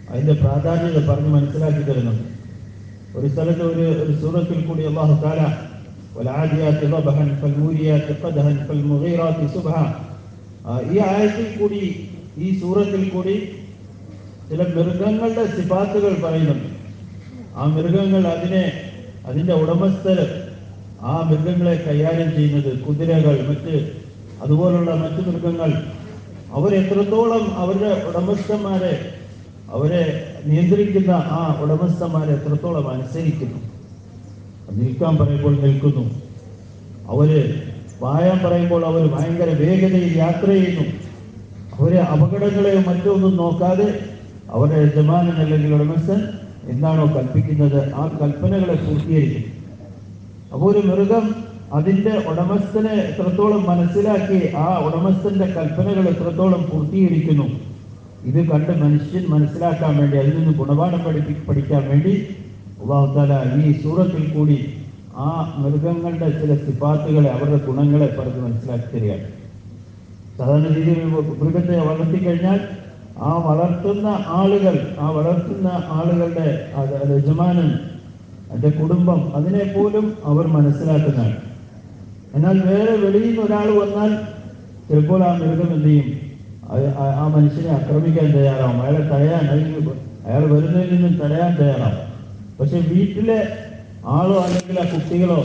അതിന്റെ പ്രാധാന്യത പറഞ്ഞ് മനസ്സിലാക്കി തരുന്നുണ്ട്. ഒരു സ്ഥലത്ത് ഒരു സൂറത്തിൽ കൂടി അല്ലാഹു തആല വൽആദിയാതി ളബഹൻ ഫൽമൂരിയാതി ഖദഹൻ ഫൽമുഗീറാതി സുബ്ഹ, ഈ ആയത്തിൽ കൂടി, ഈ സൂറത്തിൽ കൂടി ചില മൃഗങ്ങളുടെ സിഫാത്തുകൾ പറയുന്നുണ്ട്. ആ മൃഗങ്ങൾ, അതിന്റെ ഉടമസ്ഥർ, ആ മൃഗങ്ങളെ കൈകാര്യം ചെയ്യുന്നത്, കുതിരകൾ, അതുപോലുള്ള മറ്റു മൃഗങ്ങൾ, അവരെത്രത്തോളം അവരുടെ ഉടമസ്ഥന്മാരെ, അവരെ നിയന്ത്രിക്കുന്ന ആ ഉടമസ്ഥന്മാരെ എത്രത്തോളം അനുസരിക്കുന്നു. നിൽക്കാൻ പറയുമ്പോൾ നിൽക്കുന്നു, അവര് പായാൻ പറയുമ്പോൾ അവർ ഭയങ്കര വേഗതയിൽ യാത്ര ചെയ്യുന്നു. അവരെ അപകടങ്ങളെയോ മറ്റൊന്നും നോക്കാതെ അവരുടെ യജമാനൻ അല്ലെങ്കിൽ ഉടമസ്ഥൻ എന്താണോ കൽപ്പിക്കുന്നത് ആ കൽപ്പനകളെ പൂർത്തീകരിക്കും. അപ്പോൾ ഒരു മൃഗം അതിന്റെ ഉടമസ്ഥനെ എത്രത്തോളം മനസ്സിലാക്കി ആ ഉടമസ്ഥന്റെ കൽപ്പനകൾ എത്രത്തോളം പൂർത്തീകരിക്കുന്നു, ഇത് കണ്ട് മനുഷ്യൻ മനസ്സിലാക്കാൻ വേണ്ടി, അതിൽ നിന്ന് ഗുണപാഠം പഠിക്കാൻ വേണ്ടി അല്ലാഹു തആല ഈ സൂറത്തിൽ കൂടി ആ മൃഗങ്ങളുടെ ചില സിഫാത്തുകളെ, അവരുടെ ഗുണങ്ങളെ പറഞ്ഞ് മനസ്സിലാക്കി തരികയാണ്. സാധാരണ രീതിയിൽ മൃഗത്തെ വളർത്തിക്കഴിഞ്ഞാൽ ആ വളർത്തുന്ന ആളുകളുടെ യജമാനൻ, അതിന്റെ കുടുംബം, അതിനെപ്പോലും അവർ മനസ്സിലാക്കുന്നതാണ്. എന്നാൽ വേറെ വെളിയിൽ നിന്ന് ഒരാൾ വന്നാൽ ചിലപ്പോൾ ആ മൃഗം എന്ത് ചെയ്യും, ആ മനുഷ്യനെ ആക്രമിക്കാൻ തയ്യാറാവും, അയാളെ തടയാൻ, അല്ലെങ്കിൽ അയാൾ വരുന്നതിൽ നിന്നും തടയാൻ തയ്യാറാവും. പക്ഷെ വീട്ടിലെ ആളോ അല്ലെങ്കിൽ ആ കുട്ടികളോ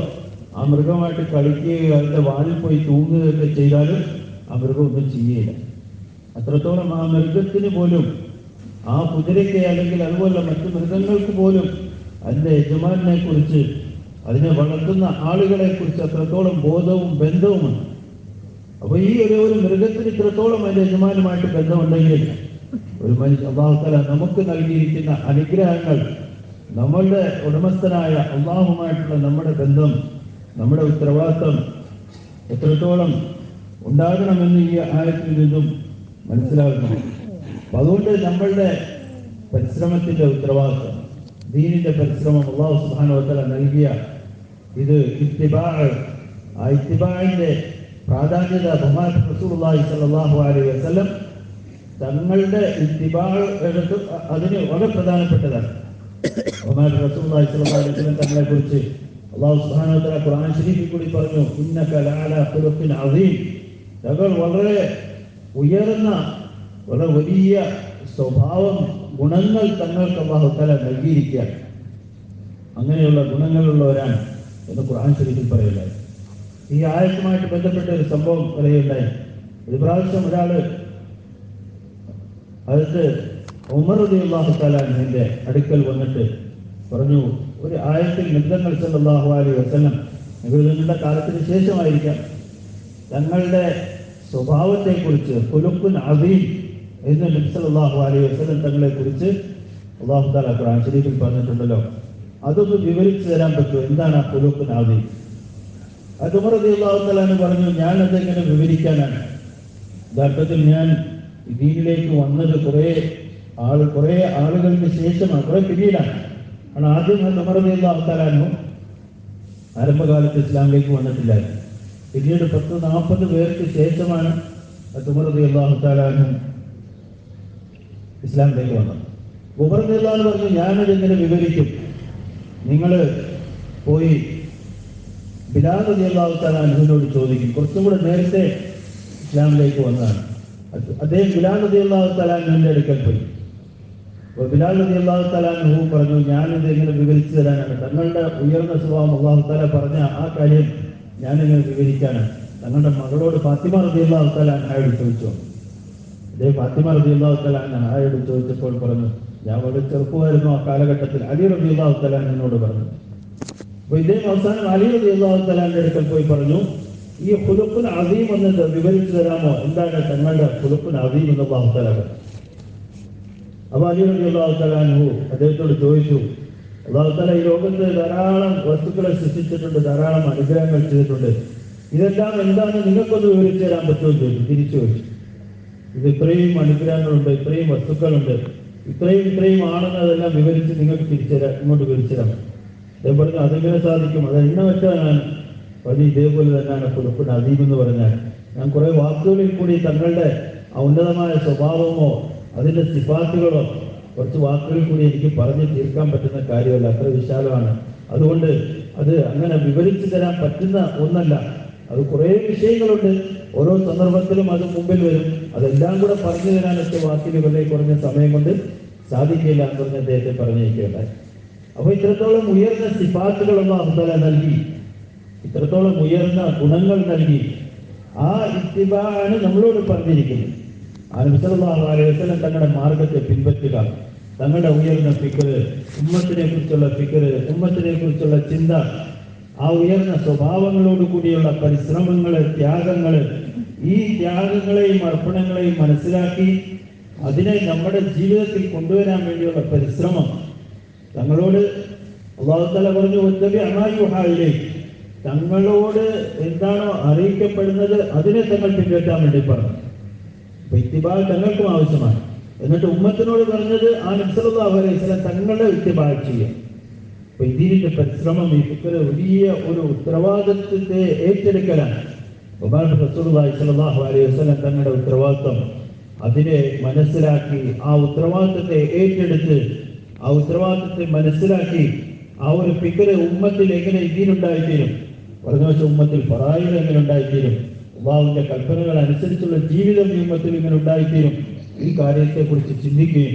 ആ മൃഗമായിട്ട് കളിക്കുകയോ അതിന്റെ വാലിൽ പോയി തൂങ്ങുകയൊക്കെ ചെയ്താലും ആ മൃഗം ഒന്നും ചെയ്യില്ല. അത്രത്തോളം ആ മൃഗത്തിന് പോലും, ആ കുതിരയ്ക്ക് അല്ലെങ്കിൽ അതുപോലെ മറ്റു മൃഗങ്ങൾക്ക് പോലും അതിന്റെ യജമാനെ കുറിച്ച്, അതിനെ വളർത്തുന്ന ആളുകളെ കുറിച്ച് അത്രത്തോളം ബോധവും ബന്ധവുമാണ്. അപ്പൊ ഈ ഒരു മൃഗത്തിന് ഇത്രത്തോളം അതിന്റെ യജമാനുമായിട്ട് ബന്ധമുണ്ടെങ്കിൽ ഒരു മനുഷ്യ അല്ലാഹു തആല നമുക്ക് നൽകിയിരിക്കുന്ന അനുഗ്രഹങ്ങൾ, നമ്മളുടെ ഉടമസ്ഥനായ അല്ലാഹുമായിട്ടുള്ള നമ്മുടെ ബന്ധം, നമ്മുടെ ഉത്തരവാദിത്വം എത്രത്തോളം ഉണ്ടാകണമെന്ന് ഈ ആയത്തിൽ നിന്നും മനസ്സിലാകുന്നു. അപ്പൊ അതുകൊണ്ട് നമ്മളുടെ പരിശ്രമത്തിന്റെ ഉത്തരവാദിത്വം, ദീനിന്റെ പരിശ്രമം അല്ലാഹു സുബ്ഹാനഹു വ തആല നൽകിയ ഇത് ഇത്തിബാഅ്, ആ ഇത്തിബാഇന്റെ പ്രാധാന്യത ബഹുമാനപ്പെട്ട റസൂലുള്ളാഹി സ്വല്ലല്ലാഹു അലൈഹി വസല്ലം തങ്ങളുടെ ഇത്തിബാഅ് എടുത്ത് അതിന് വളരെ പ്രധാനപ്പെട്ടതാണ്. ബഹുമാനപ്പെട്ട റസൂലുള്ളാഹി സ്വല്ലല്ലാഹു അലൈഹി വസല്ലം തങ്ങളെ കുറിച്ച് അല്ലാഹു സുബ്ഹാനഹു വ തആല ഖുർആൻ ശരീഫിൽ കൂടി പറഞ്ഞു, ഇന്നക ലഅലാ ഖുലുഖിൻ അസീം. തങ്ങൾ വളരെ ഉയർന്ന, വളരെ വലിയ സ്വഭാവം, ഗുണങ്ങൾ തങ്ങൾക്ക് അല്ലാഹു തആല നൽകിയിരിക്കുകയാണ്. അങ്ങനെയുള്ള ഗുണങ്ങളുള്ളവരാണ് എന്ന് ഖുർആൻ ശരീഫിൽ പറയുന്നത്. ഈ ആയത്തുമായിട്ട് ബന്ധപ്പെട്ട ഒരു സംഭവം പറയുകയുണ്ടായി. ഒരു പ്രാവശ്യം ഒരാള് അടുത്ത് ഉമർ റളിയല്ലാഹു തആല അൻഹുവിന്റെ അടുക്കൽ വന്നിട്ട് പറഞ്ഞു, ഒരു ആയത്തിൽ നബിതങ്ങൾ സല്ലല്ലാഹു അലൈഹി വസല്ലം നബിയുടെ കാലത്തിന് ശേഷമായിരിക്കാം തങ്ങളുടെ സ്വഭാവത്തെക്കുറിച്ച് ഖുലുഖുൻ അദീം എന്ന് നബി സല്ലല്ലാഹു അലൈഹി വസല്ലം തങ്ങളെ കുറിച്ച് അല്ലാഹു തആല ഖുർആൻ ശരീഫിൽ പറഞ്ഞിട്ടുണ്ടല്ലോ, അതൊന്ന് വിവരിച്ചു തരാൻ പറ്റുമോ? എന്താണ് ആ ഖുലുഖുൻ അദീം? അത് ഉമർ റളിയല്ലാഹു തആല പറഞ്ഞു, ഞാൻ അതെങ്ങനെ വിവരിക്കാനാണ്? യഥാർത്ഥത്തിൽ ഞാൻ ദീനിലേക്ക് വന്നത് കുറേ ആളുകൾക്ക് ശേഷമാണ്, കുറെ പിന്നീടാണ്. കാരണം ആദ്യം ഉമർ റളിയല്ലാഹു തആല ആരംഭകാലത്ത് ഇസ്ലാമിലേക്ക് വന്നിട്ടില്ലായിരുന്നു. പിന്നീട് 10-40 പേർക്ക് ശേഷമാണ് ഉമർ റളിയല്ലാഹു തആല ഇസ്ലാമിലേക്ക് വന്നത്. ഉമർ റളിയല്ലാഹു അൻഹു പറഞ്ഞു, ഞാനതെങ്ങനെ വിവരിക്കും? നിങ്ങൾ പോയി ബിലാൽ റളിയല്ലാഹു തആല അൻഹുവിനോട് ചോദിക്കും. കുറച്ചും കൂടെ നേരത്തെ ഇസ്ലാമിലേക്ക് വന്നതാണ് അദ്ദേഹം. ബിലാൽ റളിയല്ലാഹു തആല അൻഹുവിന്റെ അടുക്കൽ പോയി. അപ്പോൾ ബിലാൽ റളിയല്ലാഹു തആല അൻഹു പറഞ്ഞു, ഞാനിത് എങ്ങനെ വിവരിച്ചു തരാനാണ്? തങ്ങളുടെ ഉയർന്ന സ്വഭാവം അല്ലാഹു തആല പറഞ്ഞ ആ കാര്യം ഞാനെങ്ങനെ വിവരിക്കാനാണ്? തങ്ങളുടെ മകളോട് ഫാത്തിമ റളിയല്ലാഹു തആല അൻഹയോട് ചോദിച്ചു. അദ്ദേഹം ഫാത്തിമ റളിയല്ലാഹു തആല അൻഹയോട് ചോദിച്ചപ്പോൾ പറഞ്ഞു, ഞാൻ വളരെ ചെറുപ്പമായിരുന്നു ആ കാലഘട്ടത്തിൽ. അലി റളിയല്ലാഹു തആല അൻഹുവിനോട് പറഞ്ഞു. അപ്പോൾ ഇദ്ദേഹം അവസാനം അലി റളിയല്ലാഹു തആലയുടെ അടുക്കൽ പോയി പറഞ്ഞു, ഈ ഖുലുഖുൻ അദീം എന്നത് വിവരിച്ചു തരാമോ? എന്താണ് തങ്ങളുടെ ഖുലുഖുൻ അദീം എന്ന് അല്ലാഹു തആല പറഞ്ഞു. അപ്പോൾ അലി റളിയല്ലാഹു തആല അൻഹു അദ്ദേഹത്തോട് ചോദിച്ചു, അല്ലാഹു തആല ഈ ലോകത്ത് ധാരാളം വസ്തുക്കളെ സൃഷ്ടിച്ചിട്ടുണ്ട്, ധാരാളം അനുഗ്രഹങ്ങൾ ചെയ്തിട്ടുണ്ട്, ഇതെല്ലാം എന്താണ് നിങ്ങൾക്കൊന്ന് വിവരിച്ചു തരാൻ പറ്റുമോ ചോദിച്ചു. തിരിച്ചു ചോദിച്ചു, ഇത് ഇത്രയും അനുഗ്രഹങ്ങളുണ്ട്, ഇത്രയും വസ്തുക്കളുണ്ട്, ഇത്രയും ആണെന്നതെല്ലാം വിവരിച്ച് നിങ്ങൾക്ക് ഇങ്ങോട്ട് വിവരിച്ചു തരാം. അദ്ദേഹം പറഞ്ഞു, അതെങ്ങനെ സാധിക്കും? അത് എന്നെ വെച്ചാണ് പറഞ്ഞു. ഇതേപോലെ തന്നെയാണ് ഖുലുഖുൻ അദീം എന്ന് പറഞ്ഞാൽ, ഞാൻ കുറെ വാക്കുകളിൽ കൂടി തങ്ങളുടെ ഉന്നതമായ സ്വഭാവമോ അതിന്റെ സിഫാത്തുകളോ കുറച്ച് വാക്കുകളിൽ കൂടി എനിക്ക് പറഞ്ഞു തീർക്കാൻ പറ്റുന്ന കാര്യമല്ല, അത്ര വിശാലമാണ്. അതുകൊണ്ട് അത് അങ്ങനെ വിവരിച്ചു തരാൻ പറ്റുന്ന ഒന്നല്ല. അത് കുറേ വിഷയങ്ങളുണ്ട്, ഓരോ സന്ദർഭത്തിലും അത് മുമ്പിൽ വരും. അതെല്ലാം കൂടെ പറഞ്ഞു തരാനൊക്കെ വാക്കിലുകളിൽ കുറഞ്ഞ സമയം കൊണ്ട് സാധിക്കില്ല എന്ന് പറഞ്ഞ് അദ്ദേഹത്തെ പറഞ്ഞിരിക്കുകയുണ്ടായി. അപ്പോൾ ഇത്രത്തോളം ഉയർന്ന സിഫാത്തുകളൊന്നും അല്ലാഹു നൽകി, ഇത്രത്തോളം ഉയർന്ന ഗുണങ്ങൾ നൽകി. ആ ഇത്തിബാഅാണ് നമ്മളോട് പറഞ്ഞിരിക്കുന്നത്. നബി സല്ലല്ലാഹു അലൈഹി വസല്ലം തങ്ങളുടെ മാർഗത്തെ പിൻപറ്റുക, തങ്ങളുടെ ഉയർന്ന ഫിക്ർ, ഉമ്മത്തിനെ കുറിച്ചുള്ള ഫിക്ർ, ഉമ്മത്തിനെ കുറിച്ചുള്ള ചിന്ത, ആ ഉയർന്ന സ്വഭാവങ്ങളോട് കൂടിയുള്ള പരിശ്രമങ്ങള്, ത്യാഗങ്ങള്, ഈ ത്യാഗങ്ങളെയും അർപ്പണങ്ങളെയും മനസ്സിലാക്കി അതിനെ നമ്മുടെ ജീവിതത്തിൽ കൊണ്ടുവരാൻ വേണ്ടിയുള്ള പരിശ്രമം. തങ്ങളോട് അല്ലാഹു തആല പറഞ്ഞു, തങ്ങളോട് എന്താണോ അറിയിക്കപ്പെടുന്നത് അതിനെ തങ്ങൾ പിൻപറ്റാൻ വേണ്ടി പറഞ്ഞു. അപ്പൊ ഇത്തിബാ തങ്ങൾക്കും ആവശ്യമാണ്. എന്നിട്ട് ഉമ്മത്തിനോട് പറഞ്ഞത് ആ നബി സല്ലല്ലാഹു അലൈഹി വസല്ലം തങ്ങളുടെ ഇത്തിബാ ചെയ്യുക. അപ്പൊ ഇതിന്റെ പരിശ്രമം, ഈ ഫിക്ർ വലിയ ഒരു ഉത്തരവാദിത്വത്തെ ഏറ്റെടുക്കലാണ്. ബഹുമാനപ്പെട്ട റസൂലുള്ളാഹി സ്വല്ലല്ലാഹു അലൈഹി വസല്ലം തങ്ങളുടെ ഉത്തരവാദിത്വം അതിനെ മനസ്സിലാക്കി, ആ ഉത്തരവാദിത്വത്തെ ഏറ്റെടുത്ത്, ആ ഉത്തരവാദിത്വത്തെ മനസ്സിലാക്കി, ആ ഒരു ഫിക്ർ ഉമ്മത്തിൽ എങ്ങനെ ഇതിനുണ്ടായിത്തീരും, പറഞ്ഞ വെച്ച ഉമ്മത്തിൽ ഫറായിദ് എങ്ങനെ ഉണ്ടായിത്തീരും, അല്ലാഹുവിന്റെ കൽപ്പനകൾ അനുസരിച്ചുള്ള ജീവിതം ഈ ഉമ്മത്തിൽ ഇങ്ങനെ ഉണ്ടായിത്തീരും, ഈ കാര്യത്തെക്കുറിച്ച് ചിന്തിക്കുകയും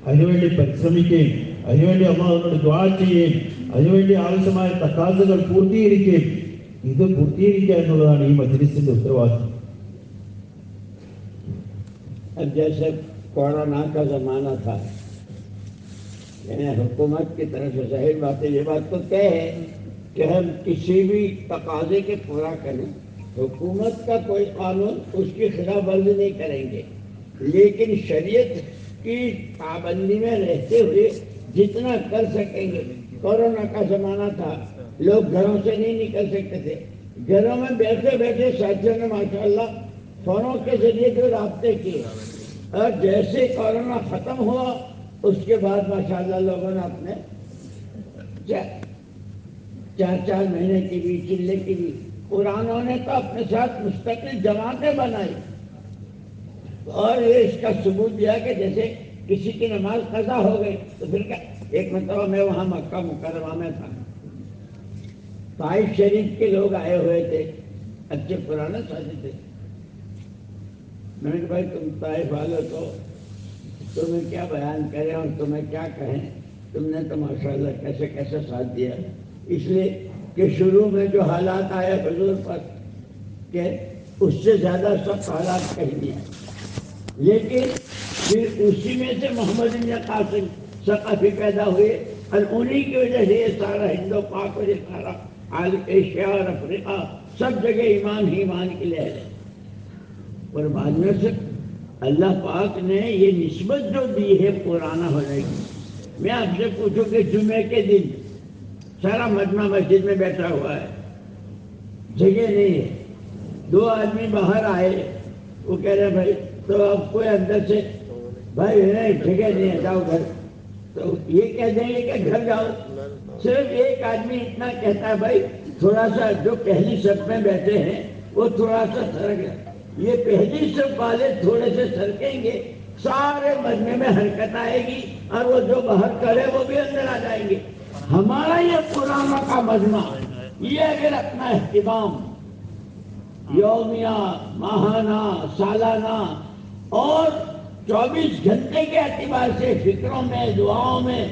അതിനുവേണ്ടി പരിശ്രമിക്കുകയും അതിനുവേണ്ടി അല്ലാഹുവിനോട് ദുആ ചെയ്യുകയും അതിനുവേണ്ടി ആവശ്യമായ തഖാസുകൾ പൂർത്തീകരിക്കുകയും, ഇത് പൂർത്തീകരിക്കുക എന്നുള്ളതാണ് ഈ മജ്ലിസിന്റെ ഉത്തരവാദിത്വം. अब जैसे कोरोना का ज़माना था, हुकूमत की तरफ से जाहिर बात है, ये बात तो तय है कि हम किसी भी तकाजे के पूरा करें, हुकूमत का कोई कानून उसकी खिलाफ वर्जी नहीं करेंगे, लेकिन शरीयत की पाबंदी में रहते हुए जितना कर सकेंगे। कोरोना का ज़माना था, लोग घरों से नहीं निकल सकते थे, घरों में बैठे बैठे साथियों ने माशाअल्लाह फोनों के जरिए जो राब्ते किए, और जैसे कोरोना खत्म हुआ उसके बाद माशाअल्लाह लोगों ने अपने 4 महीने की भी, चिल्ले की भी, कुरानों ने तो अपने साथ मुस्तकिल जमातें बनाई और ये इसका सबूत दिया कि जैसे किसी की नमाज कज़ा हो गई तो फिर क्या। एक मतलब मैं वहाँ मक्का मुकर्रमा में था, ताइफ शरीफ के लोग आए हुए थे, अच्छे पुराने साथी थे। मैंने कहा भाई तुम ताइफ वाले तो तुम्हें क्या बयान करें और तुम्हें क्या कहें, तुमने तो माशाअल्लाह कैसे कैसे साथ दिया। इसलिए कि शुरू में जो हालात आए हुजूर पर کہ اس سے زیادہ سخت حالات کہیں دیا، لیکن پھر اسی میں سے محمد بن قاسم ثقافی پیدا ہوئے اور انہی کی وجہ سے یہ سارا ہند و پاک اور یہ سارا عالم ایشیا اور افریقہ سب جگہ ایمان ہی ایمان کی لہر ہے۔ اور بعد میں سے اللہ پاک نے یہ نسبت جو دی ہے پرانا ہونے کی، میں آپ سے پوچھوں کہ جمعے کے دن سارا مجمع مسجد میں بیٹھا ہوا ہے، جگہ نہیں ہے، دو آدمی باہر آئے، وہ کہہ رہے بھائی تو اب کوئی اندر سے بھائی نہیں جگہ نہیں ہے جاؤ گھر، تو یہ کہہ دیں گے کہ گھر جاؤ؟ صرف ایک آدمی اتنا کہتا ہے بھائی تھوڑا سا جو پہلی صف میں بیٹھے ہیں وہ تھوڑا سا سرک ہے، یہ پہلی صف والے تھوڑے سے سرکیں گے، سارے مجمع میں حرکت آئے گی اور وہ جو باہر کرے وہ بھی اندر آ جائیں گے۔ ہمارا یہ پرانا کا مجمع یہ اگر اپنا اہتمام یومیہ، ماہانہ، سالانہ اور 24 گھنٹے کے اعتبار سے فکروں میں، دعاؤں میں،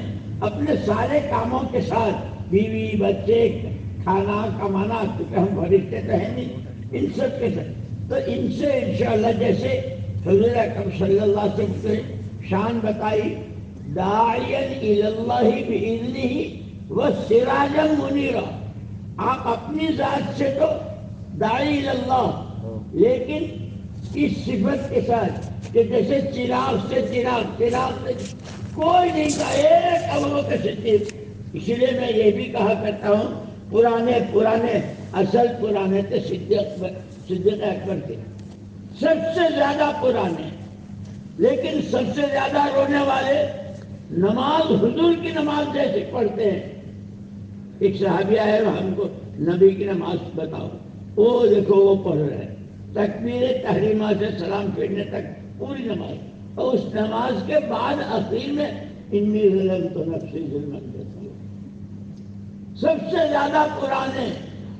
اپنے سارے کاموں کے ساتھ، بیوی بچے، کھانا کمانا، کیونکہ ہم فرشتے تو ہیں نہیں، ان سب کے ساتھ، تو ان سے انشاءاللہ جیسے حضور اکرم صلی اللہ علیہ وسلم کی شان بتائی، داعیا الی اللہ باذنہ وسراجا منیرا، آپ اپنی ذات سے تو داعی الی اللہ، لیکن اس صفت کے ساتھ کہ جیسے چراغ سے کوئی نہیں تھا، ایک ابوبکر صدیق۔ اس لیے میں یہ بھی کہا کرتا ہوں پرانے اصل پرانے تھے صدیق اکبر تھے، سب سے زیادہ پرانے، لیکن سب سے زیادہ رونے والے نماز حضور کی نماز جیسے پڑھتے ہیں۔ ایک صحابی آئے ہم کو نبی کی نماز بتاؤ، وہ دیکھو وہ پڑھ رہے ہیں تکبیر تحریمہ سے سلام پھیرنے تک پوری نماز، اور اس نماز کے بعد آخر میں انی ظلمت نفسی ظلما کثیرا، سب سے زیادہ پرانے،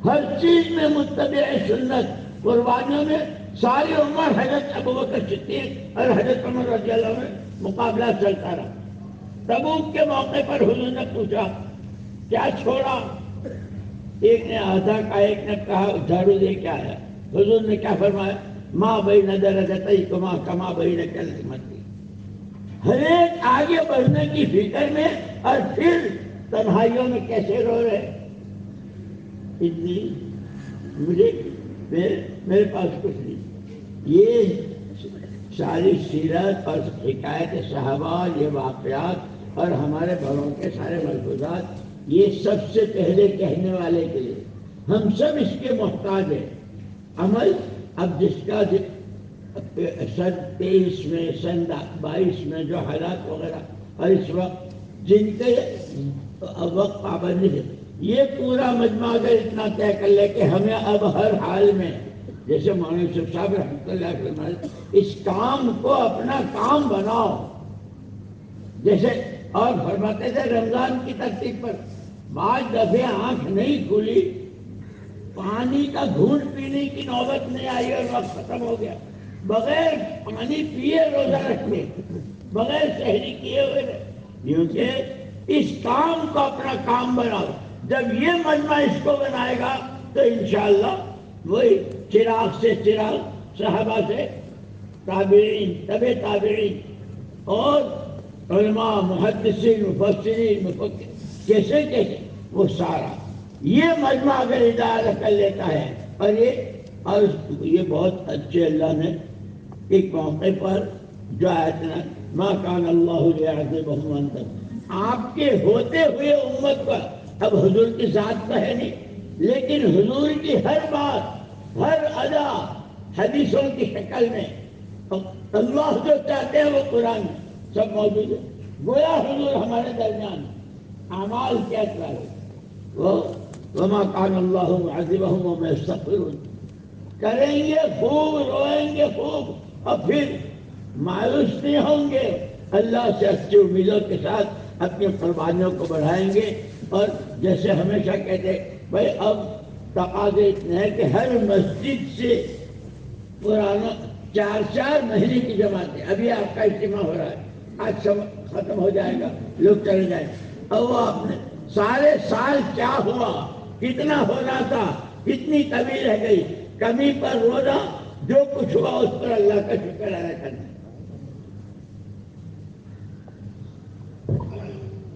ہر چیز میں متبع سنت، قربانیوں میں ساری عمر حضرت ابوبکر صدیق اور حضرت عمر رضی اللہ عنہ میں مقابلہ چلتا رہا۔ تبوک کے موقع پر حضور نے پوچھا کیا چھوڑا؟ ایک نے آدھا کہا، ایک نے کہا جھاڑو دے کے آیا۔ حضور نے کیا فرمایا؟ ماں بین درجتیکما کما بین کلمتی، ہر ایک آگے بڑھنے کی فکر میں اور پھر تنہائیوں میں کیسے رو رہے۔ اتنی مجھے میرے پاس کچھ نہیں، یہ ساری سیرت اور حکایت صحابہ، یہ واقعات اور ہمارے بڑوں کے سارے ملفوظات، یہ سب سے پہلے کہنے والے کے لیے ہم سب اس کے محتاج ہیں۔ عمل اب جس کا سن 23 میں، سن 22 میں جو حالات وغیرہ اور اس وقت جن کے وقت پابندی ہے، یہ پورا مجمع اگر اتنا طے کر لے کہ ہمیں اب ہر حال میں، جیسے مولانا یوسف صاحب رحمۃ اللہ علیہ فرمائے، اس کام کو اپنا کام بناؤ، جیسے اور فرماتے تھے رمضان کی ترتیب پر بعض دفعے آنکھ نہیں کھلی، پانی کا گھونٹ پینے کی نوبت نہیں آئی اور وقت ختم ہو گیا، بغیر پانی پیے روزہ رکھنے، بغیر سحری کیے ہوئے رہے، کیونکہ اس کام کو اپنا کام بناؤ۔ جب یہ مجمع اس کو بنائے گا تو انشاءاللہ وہی چراغ سے چراغ، صحابہ سے تابعین، تبع تابعین اور علماء، محدثین، مفسرین، مفکر، کیسے وہ سارا یہ مجمع اگر ادارہ کر لیتا ہے، اور یہ بہت اچھے اللہ نے ایک موقع پر جو آیت نا ما کان اللہ لیعذبہم وانتم، آپ کے ہوتے ہوئے امت پر، اب حضور کی ذات تو ہے نہیں، لیکن حضور کی ہر بات، ہر ادا حدیثوں کی شکل میں، اللہ جو چاہتے ہیں وہ قرآن میں سب موجود ہے، گویا حضور ہمارے درمیان اعمال کے اثر وہ وما کان اللہ معذبہم وهم یستغفرون، کریں گے خوب، روئیں گے خوب، اور پھر مایوس نہیں ہوں گے، اللہ سے اچھی امیدوں کے ساتھ اپنی قربانیوں کو بڑھائیں گے۔ اور جیسے ہمیشہ کہتے بھائی اب تقاضے اتنے ہیں کہ ہر مسجد سے پرانا 4 مہینے کی جماعتیں، ابھی آپ کا اجتماع ہو رہا ہے، آج ختم ہو جائے گا، لوگ چلے جائیں، اور وہ آپ نے سارے سال کیا ہوا، کتنا ہونا تھا، کتنی کمی رہ گئی، कमी पर रोना, जो कुछ हुआ उस पर अल्लाह का शुक्र अदा करना।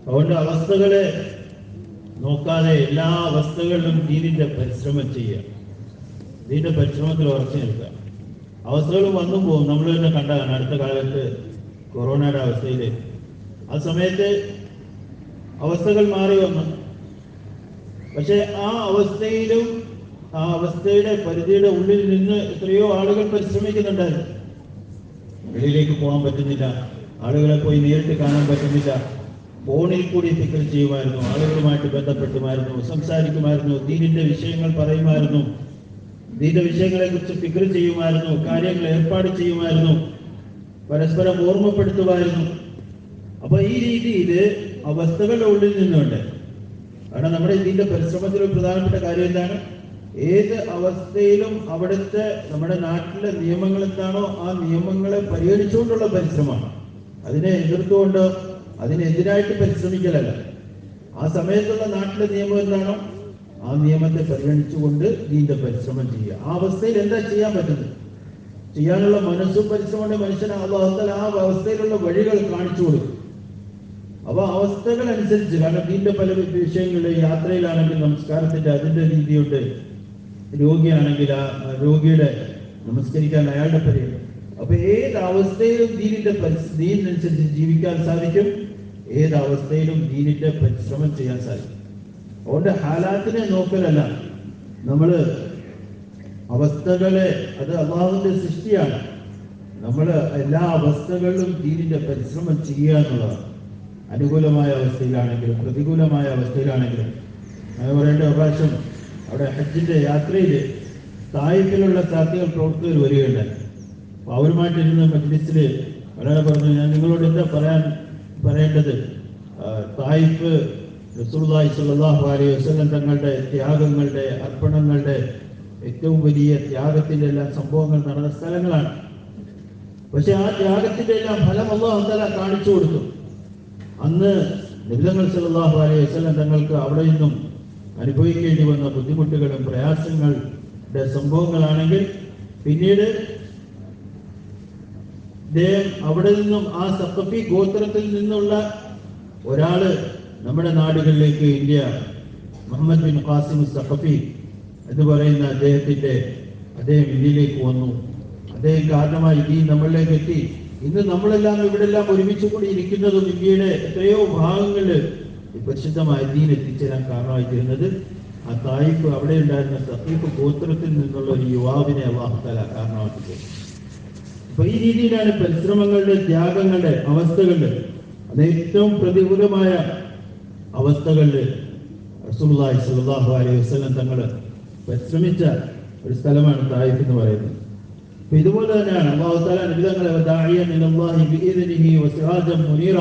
അതുകൊണ്ട് അവസ്ഥകളെ നോക്കാതെ എല്ലാ അവസ്ഥകളിലും ദീനിന്റെ പരിശ്രമം ചെയ്യുക, ദീനിന്റെ പരിശ്രമത്തിൽ ഉറച്ചു നിൽക്കുക. അവസ്ഥകൾ വന്നു പോകും. നമ്മൾ തന്നെ കണ്ടതാണ് അടുത്ത കാലത്ത് കൊറോണയുടെ അവസ്ഥയിൽ. ആ സമയത്ത് അവസ്ഥകൾ മാറി വന്നു. പക്ഷെ ആ അവസ്ഥയിലും ആ അവസ്ഥയുടെ പരിധിയുടെ ഉള്ളിൽ നിന്ന് എത്രയോ ആളുകൾ പരിശ്രമിക്കുന്നുണ്ടായിരുന്നു. വെളിയിലേക്ക് പോകാൻ പറ്റുന്നില്ല, ആളുകളെ പോയി നേരിട്ട് കാണാൻ പറ്റുന്നില്ല. ഫോണിൽ കൂടി ഫിക്ർ ചെയ്യുമായിരുന്നു, ആളുകളുമായിട്ട് ബന്ധപ്പെട്ടുമായിരുന്നു, സംസാരിക്കുമായിരുന്നു, ദീനിന്റെ വിഷയങ്ങൾ പറയുമായിരുന്നു, ദീനിന്റെ വിഷയങ്ങളെ കുറിച്ച് ഫിക്ർ ചെയ്യുമായിരുന്നു, കാര്യങ്ങൾ ഏർപ്പാട് ചെയ്യുമായിരുന്നു, പരസ്പരം ഓർമ്മപ്പെടുത്തുമായിരുന്നു. അപ്പൊ ഈ രീതിയിൽ അവസ്ഥകളുടെ ഉള്ളിൽ നിന്നുണ്ട്. കാരണം നമ്മുടെ ഇതിന്റെ പരിശ്രമത്തിൽ ഒരു പ്രധാനപ്പെട്ട കാര്യം എന്താണ്? ഏത് അവസ്ഥയിലും അവിടുത്തെ നമ്മുടെ നാട്ടിലെ നിയമങ്ങൾ എന്താണോ ആ നിയമങ്ങളെ പരിഗണിച്ചുകൊണ്ടുള്ള പരിശ്രമമാണ്. അതിനെ എതിർത്തുകൊണ്ട് അതിനെതിരായിട്ട് പരിശ്രമിക്കലല്ല. ആ സമയത്തുള്ള നാട്ടിലെ നിയമം എന്താണോ ആ നിയമത്തെ പരിഗണിച്ചുകൊണ്ട് ഇതിന്റെ പരിശ്രമം ചെയ്യുക. ആ അവസ്ഥയിൽ എന്താ ചെയ്യാൻ പറ്റുന്നത്? ചെയ്യാനുള്ള മനസ്സും പരിശ്രമമുണ്ട് മനുഷ്യന്. അല്ലാഹു തആല ആ അവസ്ഥയിലുള്ള വഴികൾ കാണിച്ചു കൊടുക്കും. അപ്പൊ അവസ്ഥകൾ അനുസരിച്ച്, കാരണം ഇതിന്റെ പല വിഷയങ്ങളിൽ യാത്രയിലാണെങ്കിൽ നമസ്കാരത്തിന്റെ അതിന്റെ രീതിയുണ്ട്. രോഗിയാണെങ്കിൽ ആ രോഗിയുടെ നമസ്കരിക്കാൻ അയാളുടെ പരിഗണന. അപ്പൊ ഏത് അവസ്ഥയിലും ദീനിനനുസരിച്ച് ജീവിക്കാൻ സാധിക്കും, ഏത് അവസ്ഥയിലും ദീനിന്റെ പരിശ്രമം ചെയ്യാൻ സാധിക്കും. അതുകൊണ്ട് ഹാലാത്തിനെ നോക്കലല്ല, നമ്മള് അവസ്ഥകളെ, അത് അള്ളാഹുവിന്റെ സൃഷ്ടിയാണ്. നമ്മൾ എല്ലാ അവസ്ഥകളിലും ദീനിന്റെ പരിശ്രമം ചെയ്യുക എന്നുള്ളതാണ്. അനുകൂലമായ അവസ്ഥയിലാണെങ്കിലും പ്രതികൂലമായ അവസ്ഥയിലാണെങ്കിലും. അത് പറയേണ്ട ഒരു പ്രാവശ്യം അവിടെ ഹജ്ജിന്റെ യാത്രയിൽ തായിഫിലുള്ള സാധ്യകൾ പ്രവർത്തകർ വരികയുണ്ടായി. അപ്പൊ അവരുമായിട്ടിരുന്ന മജ്ലിസിൽ ഒരാളെ പറഞ്ഞു, ഞാൻ നിങ്ങളോട് എന്താ പറയേണ്ടത്? തായിഫ് റസൂലുള്ളാഹി സ്വല്ലല്ലാഹു അലൈഹി വസല്ലം തങ്ങളുടെ ത്യാഗങ്ങളുടെ, അർപ്പണങ്ങളുടെ, ഏറ്റവും വലിയ ത്യാഗത്തിന്റെ എല്ലാം സംഭവങ്ങൾ നടന്ന സ്ഥലങ്ങളാണ്. പക്ഷെ ആ ത്യാഗത്തിന്റെ എല്ലാം ഫലം അല്ലാഹു തആല കാണിച്ചു കൊടുത്തു. അന്ന് നബി സല്ലല്ലാഹു അലൈഹി വസല്ലം തങ്ങൾക്ക് അവിടെ നിന്നും അനുഭവിക്കേണ്ടി വന്ന ബുദ്ധിമുട്ടുകളും പ്രയാസങ്ങളുടെ സംഭവങ്ങളാണെങ്കിൽ പിന്നീട് അവിടെ നിന്നും ആ സഖഫി ഗോത്രത്തിൽ നിന്നുള്ള ഒരാള് നമ്മുടെ നാടുകളിലേക്ക്, ഇന്ത്യ, മുഹമ്മദ് ബിൻ ഖാസിം സഖഫി എന്ന് പറയുന്ന അദ്ദേഹം ഇന്ത്യയിലേക്ക് വന്നു. അദ്ദേഹം കാരണമായി ഈ നമ്മളിലേക്ക് എത്തി. ഇന്ന് നമ്മളെല്ലാം ഇവിടെല്ലാം ഒരുമിച്ച് കൂടി ഇരിക്കുന്നതും ഇന്ത്യയുടെ എത്രയോ ഭാഗങ്ങളിൽ പരിശുദ്ധമായ ദീൻ എത്തിച്ചേരാൻ കാരണമായി തീരുന്നത് ആ തായിഫ്, അവിടെ ഉണ്ടായിരുന്ന സഖീഫ് ഗോത്രത്തിൽ നിന്നുള്ള ഒരു യുവാവിനെ അല്ലാഹു തആല കാരണമാക്കി. അപ്പൊ ഈ രീതിയിലാണ് പരിശ്രമങ്ങളുടെ, ത്യാഗങ്ങളുടെ അവസ്ഥകളുടെ, അത് ഏറ്റവും പ്രതികൂലമായ അവസ്ഥകളിൽ റസൂലുള്ളാഹി സ്വല്ലല്ലാഹു അലൈഹി വസല്ലം തങ്ങൾ പരിശ്രമിച്ച ഒരു സ്ഥലമാണ് തായിഫ് എന്ന് പറയുന്നത്. അപ്പൊ ഇതുപോലെ തന്നെയാണ് അല്ലാഹു തആല നബിതങ്ങളെ ദാഇയൻ ഇലല്ലാഹി ബിഇദ്നിഹി വസിറാജൻ മുനീറ,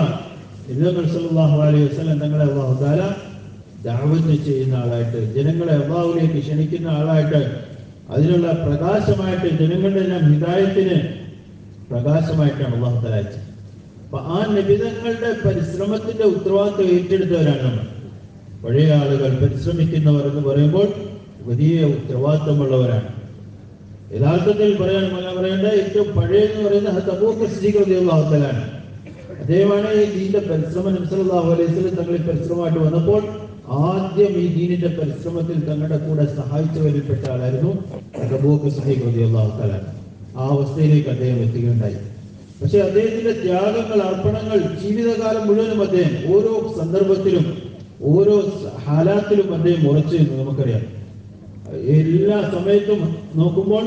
നബിതങ്ങൾ സ്വല്ലല്ലാഹു അലൈഹി വസല്ലം തങ്ങളെ അല്ലാഹു തആല ദഅവത്ത് ചെയ്യുന്ന ആളായിട്ട്, ജനങ്ങളെ അല്ലാഹുവിലേക്ക് ക്ഷണിക്കുന്ന ആളായിട്ട്, അതിനുള്ള പ്രകാശമായിട്ട്, ജനങ്ങളുടെ എല്ലാം ഹിദായത്തിന് പ്രകാശമായിട്ടാണ് അല്ലാഹു തആല അയച്ചത്. അപ്പൊ ആ നബിതങ്ങളുടെ പരിശ്രമത്തിന്റെ ഉത്തരവാദിത്വം ഏറ്റെടുത്തവരാണ് നമ്മൾ. പഴയ ആളുകൾ, പരിശ്രമിക്കുന്നവർ എന്ന് പറയുമ്പോൾ വലിയ ഉത്തരവാദിത്വമുള്ളവരാണ്. യഥാർത്ഥത്തിൽ പറയേണ്ട ഏറ്റവും പഴയെന്ന് പറയുന്നത് അബൂബക്കർ സിദ്ദീഖ് റളിയല്ലാഹു തആല ആണ്. അദ്ദേഹമാണ് ഈ ദീനിന്റെ പരിശ്രമം നബി സല്ലല്ലാഹു അലൈഹി വസല്ലം തങ്ങൾ പരിശ്രമമായിട്ട് വന്നപ്പോൾ ആദ്യം ഈ ദീനിന്റെ പരിശ്രമത്തിൽ തങ്ങളുടെ കൂടെ സഹായിച്ചവരിൽപ്പെട്ട ആളായിരുന്നു അബൂബക്കർ സിദ്ദീഖ് റളിയല്ലാഹു തആല. ആ അവസ്ഥയിലേക്ക് അദ്ദേഹം എത്തുകയുണ്ടായി. പക്ഷെ അദ്ദേഹത്തിന്റെ ത്യാഗങ്ങൾ, അർപ്പണങ്ങൾ ജീവിതകാലം മുഴുവനും അദ്ദേഹം ഓരോ സന്ദർഭത്തിലും ഓരോ ഹാലാത്തിലും അദ്ദേഹം ഉറച്ചു എന്ന് നമുക്കറിയാം. എല്ലാ സമയത്തും നോക്കുമ്പോൾ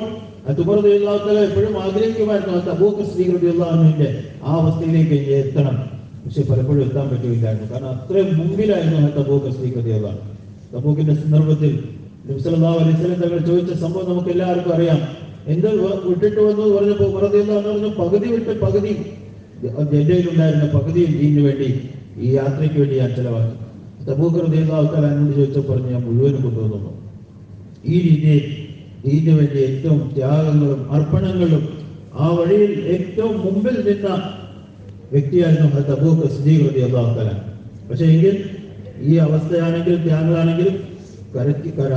ഉമർ റളിയല്ലാഹു തആല എപ്പോഴും ആഗ്രഹിക്കുമായിരുന്നു അബൂബക്കർ സിദ്ദീഖ് റളിയല്ലാഹു അൻഹുവിന്റെ ആ അവസ്ഥയിലേക്ക് എത്തണം. പക്ഷെ പലപ്പോഴും എത്താൻ പറ്റുകയില്ലായിരുന്നു. കാരണം അത്രയും മുമ്പിലായിരുന്നു അബൂബക്കർ സിദ്ദീഖ് റളിയല്ലാഹു അൻഹു. തബൂക്കിന്റെ സന്ദർഭത്തിൽ നബി സല്ലല്ലാഹു അലൈഹി വസല്ലം തങ്ങൾ ചോദിച്ച സംഭവം നമുക്ക് എല്ലാവർക്കും അറിയാം. എന്ത് വിട്ടിട്ട് വന്നു പറഞ്ഞപ്പോൾ ഉമർ റളിയല്ലാഹു അൻഹു പറഞ്ഞു, പകുതി വിട്ട് പകുതി ജഡയിലുണ്ടായിരുന്ന പകുതിയും ദീനിന് വേണ്ടി, ഈ യാത്രയ്ക്ക് വേണ്ടി ഞാൻ ചെലവാക്കി. തബൂക്ക് റളിയല്ലാഹു തആല എന്നോട് ചോദിച്ചപ്പോൾ പറഞ്ഞു, ഞാൻ മുഴുവനും കൊണ്ടുവന്നു. ഈ രീതിയിൽ ദീനിന് വേണ്ടി ഏറ്റവും ത്യാഗങ്ങളും അർപ്പണങ്ങളും ആ വഴിയിൽ ഏറ്റവും മുമ്പിൽ നിന്ന വ്യക്തിയായിരുന്നു അബൂബക്കർ സിദ്ദീഖ് റളിയല്ലാഹു തആല. പക്ഷേ എങ്കിൽ ഈ അവസ്ഥയാണെങ്കിലും ത്യാഗങ്ങളാണെങ്കിലും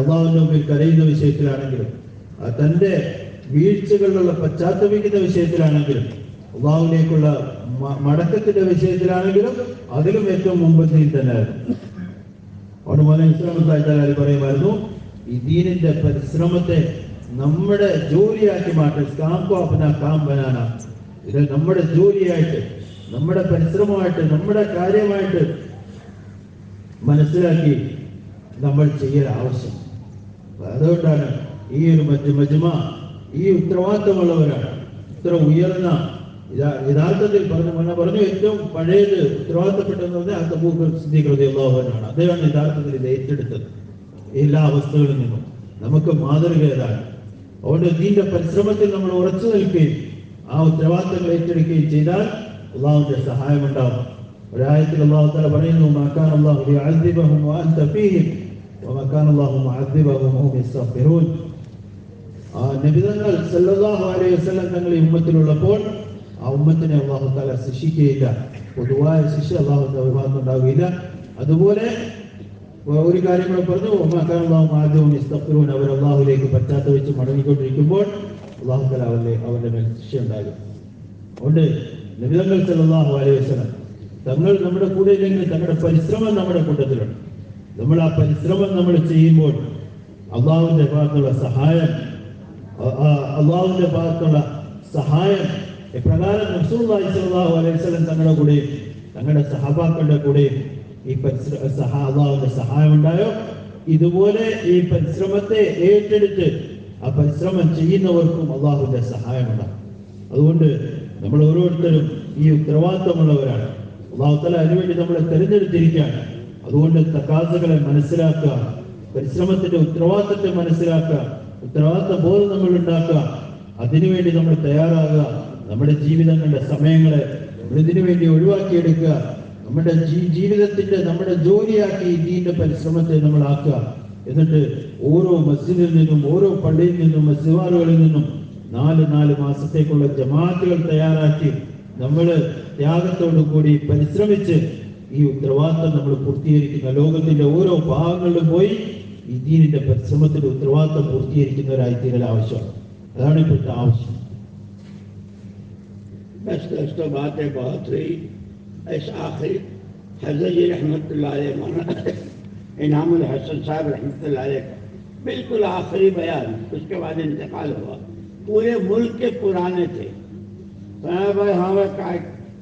അല്ലാഹുവിന്റെ മുമ്പിൽ കരയുന്ന വിഷയത്തിലാണെങ്കിലും തൻ്റെ വീഴ്ചകളിലുള്ള പശ്ചാത്തപിക്കുന്ന വിഷയത്തിലാണെങ്കിലും അള്ളാഹുവിലേക്കുള്ള മടക്കത്തിന്റെ വിഷയത്തിലാണെങ്കിലും അതിലും ഏറ്റവും മുമ്പന്തിയിൽ തന്നെയായിരുന്നു. അവിടെ മോനെ ഇസ്ലാമിൽ പറയുമായിരുന്നു, ഈ ദീനിന്റെ പരിശ്രമത്തെ നമ്മുടെ ജോലിയാക്കി മാറ്റി ഇത് നമ്മുടെ ജോലിയായിട്ട്, നമ്മുടെ പരിശ്രമമായിട്ട്, നമ്മുടെ കാര്യമായിട്ട് മനസ്സിലാക്കി നമ്മൾ ചെയ്യൽ ആവശ്യം. അതുകൊണ്ടാണ് ഈ ഒരു മജ്മ ഈ ഉത്തരവാദിത്തമുള്ളവരാണ്. ഇത്ര ഉയർന്ന യഥാർത്ഥത്തിൽ പറഞ്ഞു ഏറ്റവും പഴയത് ഉത്തരവാദിത്തപ്പെട്ടെന്ന് പറഞ്ഞാൽ അബൂബക്കർ സിദ്ദീഖ് റളിയല്ലാഹു അൻഹു. അദ്ദേഹമാണ് യഥാർത്ഥത്തിൽ ഇത് ഏറ്റെടുത്തത്. എല്ലാ അവസ്ഥകളിൽ നിന്നും നമുക്ക് മാതൃകയാണ്. അതുകൊണ്ട് ഇതിന്റെ പരിശ്രമത്തിൽ നമ്മൾ ഉറച്ചു നിൽക്കുകയും ആ ഉത്തരവാദിത്തങ്ങൾ ഏറ്റെടുക്കുകയും ചെയ്താൽ അള്ളാഹുവിന്റെ സഹായം ഉണ്ടാവും. ഒരായത്തിൽ അള്ളാഹു തആല പറയുന്നു, മാ കാന അല്ലാഹു ലിയുഅദ്ദിബഹും വഅൻത ഫീഹിം വമാ കാന അല്ലാഹു മുഅദ്ദിബഹും വഹും യസ്തഗ്ഫിറൂൻ. നബിതങ്ങൾ സല്ലല്ലാഹു അലൈഹി വസല്ലം തങ്ങൾ ഈ ഉമ്മത്തിലുള്ളപ്പോൾ ആ ഉമ്മത്തിനെ അള്ളാഹു തആല ശിക്ഷിക്കുകയില്ല. പൊതുവായ ശിക്ഷ അള്ളാഹുവിന്റെ ഭാഗത്ത് ഉണ്ടാവുകയില്ല. അതുപോലെ ഒരു കാര്യം കൂടെ പറഞ്ഞു, വമാ കാന അല്ലാഹു മുഅദ്ദിബഹും യസ്തഗ്ഫിറൂൻ. അവർ അള്ളാഹുവിലേക്ക് പശ്ചാത്തപിച്ച് മടങ്ങിക്കൊണ്ടിരിക്കുമ്പോൾ അള്ളാഹു തആല അവരുടെ മേൽ ശിക്ഷ ഉണ്ടാകും. അതുകൊണ്ട് നബിതങ്ങൾ സല്ലല്ലാഹു അലൈഹി വസല്ലം തങ്ങൾ നമ്മുടെ കൂടെ ഇല്ലെങ്കിൽ തങ്ങളുടെ പരിശ്രമം നമ്മുടെ കൂട്ടത്തിലുണ്ട്. നമ്മൾ ആ പരിശ്രമം നമ്മൾ ചെയ്യുമ്പോൾ അള്ളാഹുവിന്റെ ഭാഗത്തുള്ള സഹായം എപ്രകാരം റസൂലുള്ളാഹി സ്വല്ലല്ലാഹു അലൈഹി വസല്ലം തങ്ങളുടെ കൂടെയും തങ്ങളുടെ സഹാബാക്കളുടെ കൂടെയും ഈ അള്ളാഹുവിന്റെ സഹായം ഉണ്ടായോ, ഇതുപോലെ ഈ പരിശ്രമത്തെ ഏറ്റെടുത്ത് ആ പരിശ്രമം ചെയ്യുന്നവർക്കും അള്ളാഹുവിന്റെ സഹായം ഉണ്ടാകും. അതുകൊണ്ട് നമ്മൾ ഓരോരുത്തരും ഈ ഉത്തരവാദിത്തമുള്ളവരാണ്. അള്ളാഹു തആല അതിനുവേണ്ടി നമ്മളെ തെരഞ്ഞെടുത്തിരിക്കുകയാണ്. അതുകൊണ്ട് തഖാസുകളെ മനസ്സിലാക്കുക, പരിശ്രമത്തിന്റെ ഉത്തരവാദിത്തത്തെ മനസ്സിലാക്കുക, ഉത്തരവാദിത്ത ബോധം നമ്മൾ ഉണ്ടാക്കുക, അതിനുവേണ്ടി നമ്മൾ തയ്യാറാകുക. നമ്മുടെ ജീവിതങ്ങളുടെ സമയങ്ങളെ ഇതിനു വേണ്ടി ഒഴിവാക്കിയെടുക്കുക. നമ്മുടെ ജീവിതത്തിന്റെ നമ്മുടെ ജോലിയാക്കി ഇതിന്റെ പരിശ്രമത്തെ നമ്മൾ ആക്കുക. എന്നിട്ട് ഓരോ മസ്ജിദിൽ നിന്നും ഓരോ പള്ളിയിൽ നിന്നും മസ്ജിദുകളിൽ നിന്നും 4 മാസത്തേക്കുള്ള ജമാഅത്തുകൾ തയ്യാറാക്കി നമ്മൾ ത്യാഗത്തോടു കൂടി പരിശ്രമിച്ച് ഈ ഉത്തരവാദിത്തം നമ്മൾ പൂർത്തീകരിക്കുന്ന ലോകത്തിന്റെ ഓരോ ഭാഗങ്ങളിലും പോയി ഈ ദീനിന്റെ പരിശ്രമത്തിന്റെ ഉത്തരവാദിത്തം പൂർത്തീകരിക്കുന്നവരായി തീരൽ ആവശ്യമാണ്. അതാണ് ഇപ്പോഴത്തെ ആവശ്യം. बस दोस्तों बातें बहुत हुई. ऐसा आखिरी हज़रत जी रहमतुल्लाह अलैह मौलाना इनामुल हसन साहब रहमतुल्लाह अलैह का बिल्कुल आखिरी बयान, उसके बाद इंतकाल हुआ. पूरे मुल्क के पुराने थे. भाई हाँ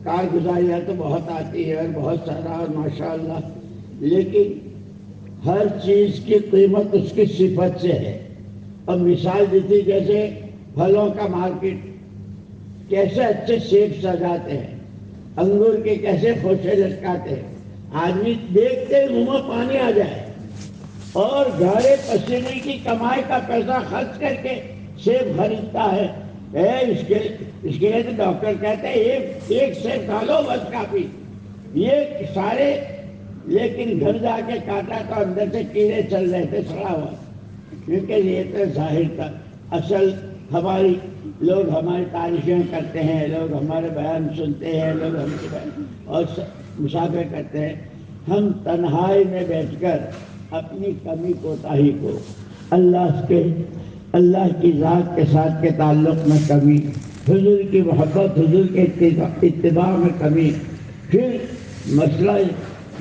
कारगुजारियाँ तो बहुत आती है और बहुत सारा और माशाअल्लाह, लेकिन हर चीज़ की कीमत उसकी सिफत से है. अब मिसाल दी थी जैसे फलों का मार्केट, कैसे अच्छे सेब सजाते हैं, अंगूर के कैसे खोसे लटकाते हैं, आदमी देखते ही मुंह में पानी आ जाए. और गाढ़े पसीने की कमाई का पैसा खर्च करके सेब खरीदता है. इसके लिए तो डॉक्टर कहते हैं एक सेब खा लो बस काफी. ये सारे, लेकिन घर जाके काटा तो अंदर से कीड़े चल रहे थे सड़ा हुआ. क्योंकि ये तो जाहिर था. असल हमारी लोग हमारी तारीफें करते हैं, लोग हमारे बयान सुनते हैं, लोग हमसे बयान और मुसाफे करते हैं. हम तन्हाई में बैठकर अपनी कमी कोताही को अल्लाह की ज़ात के साथ के ताल्लुक़ में कमी, हुजूर की मोहब्बत, हुजूर के इत्तिबा में कमी, फिर मसला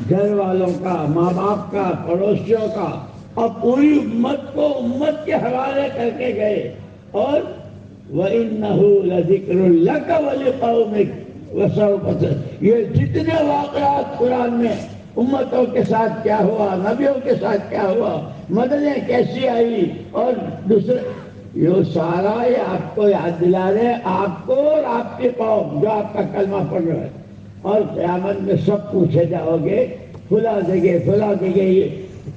घर वालों का, माँ बाप का, पड़ोसियों का, और पूरी उम्मत को उम्मत के हवाले करके गए. और वइन्नहु लज़िक्रुन लक व लिक़ौमिक वसौफ. ये जितने वाक़यात कुरान में उम्मतों के साथ क्या हुआ, नबियों के साथ क्या हुआ, मददें कैसी आई और दूसरे, ये सारा ये आपको याद दिला रहे, आपको और आपके कौम जो आपका कलमा पढ़ रहे हैं. और क़यामत में सब पूछे जाओगे, फुला देंगे ये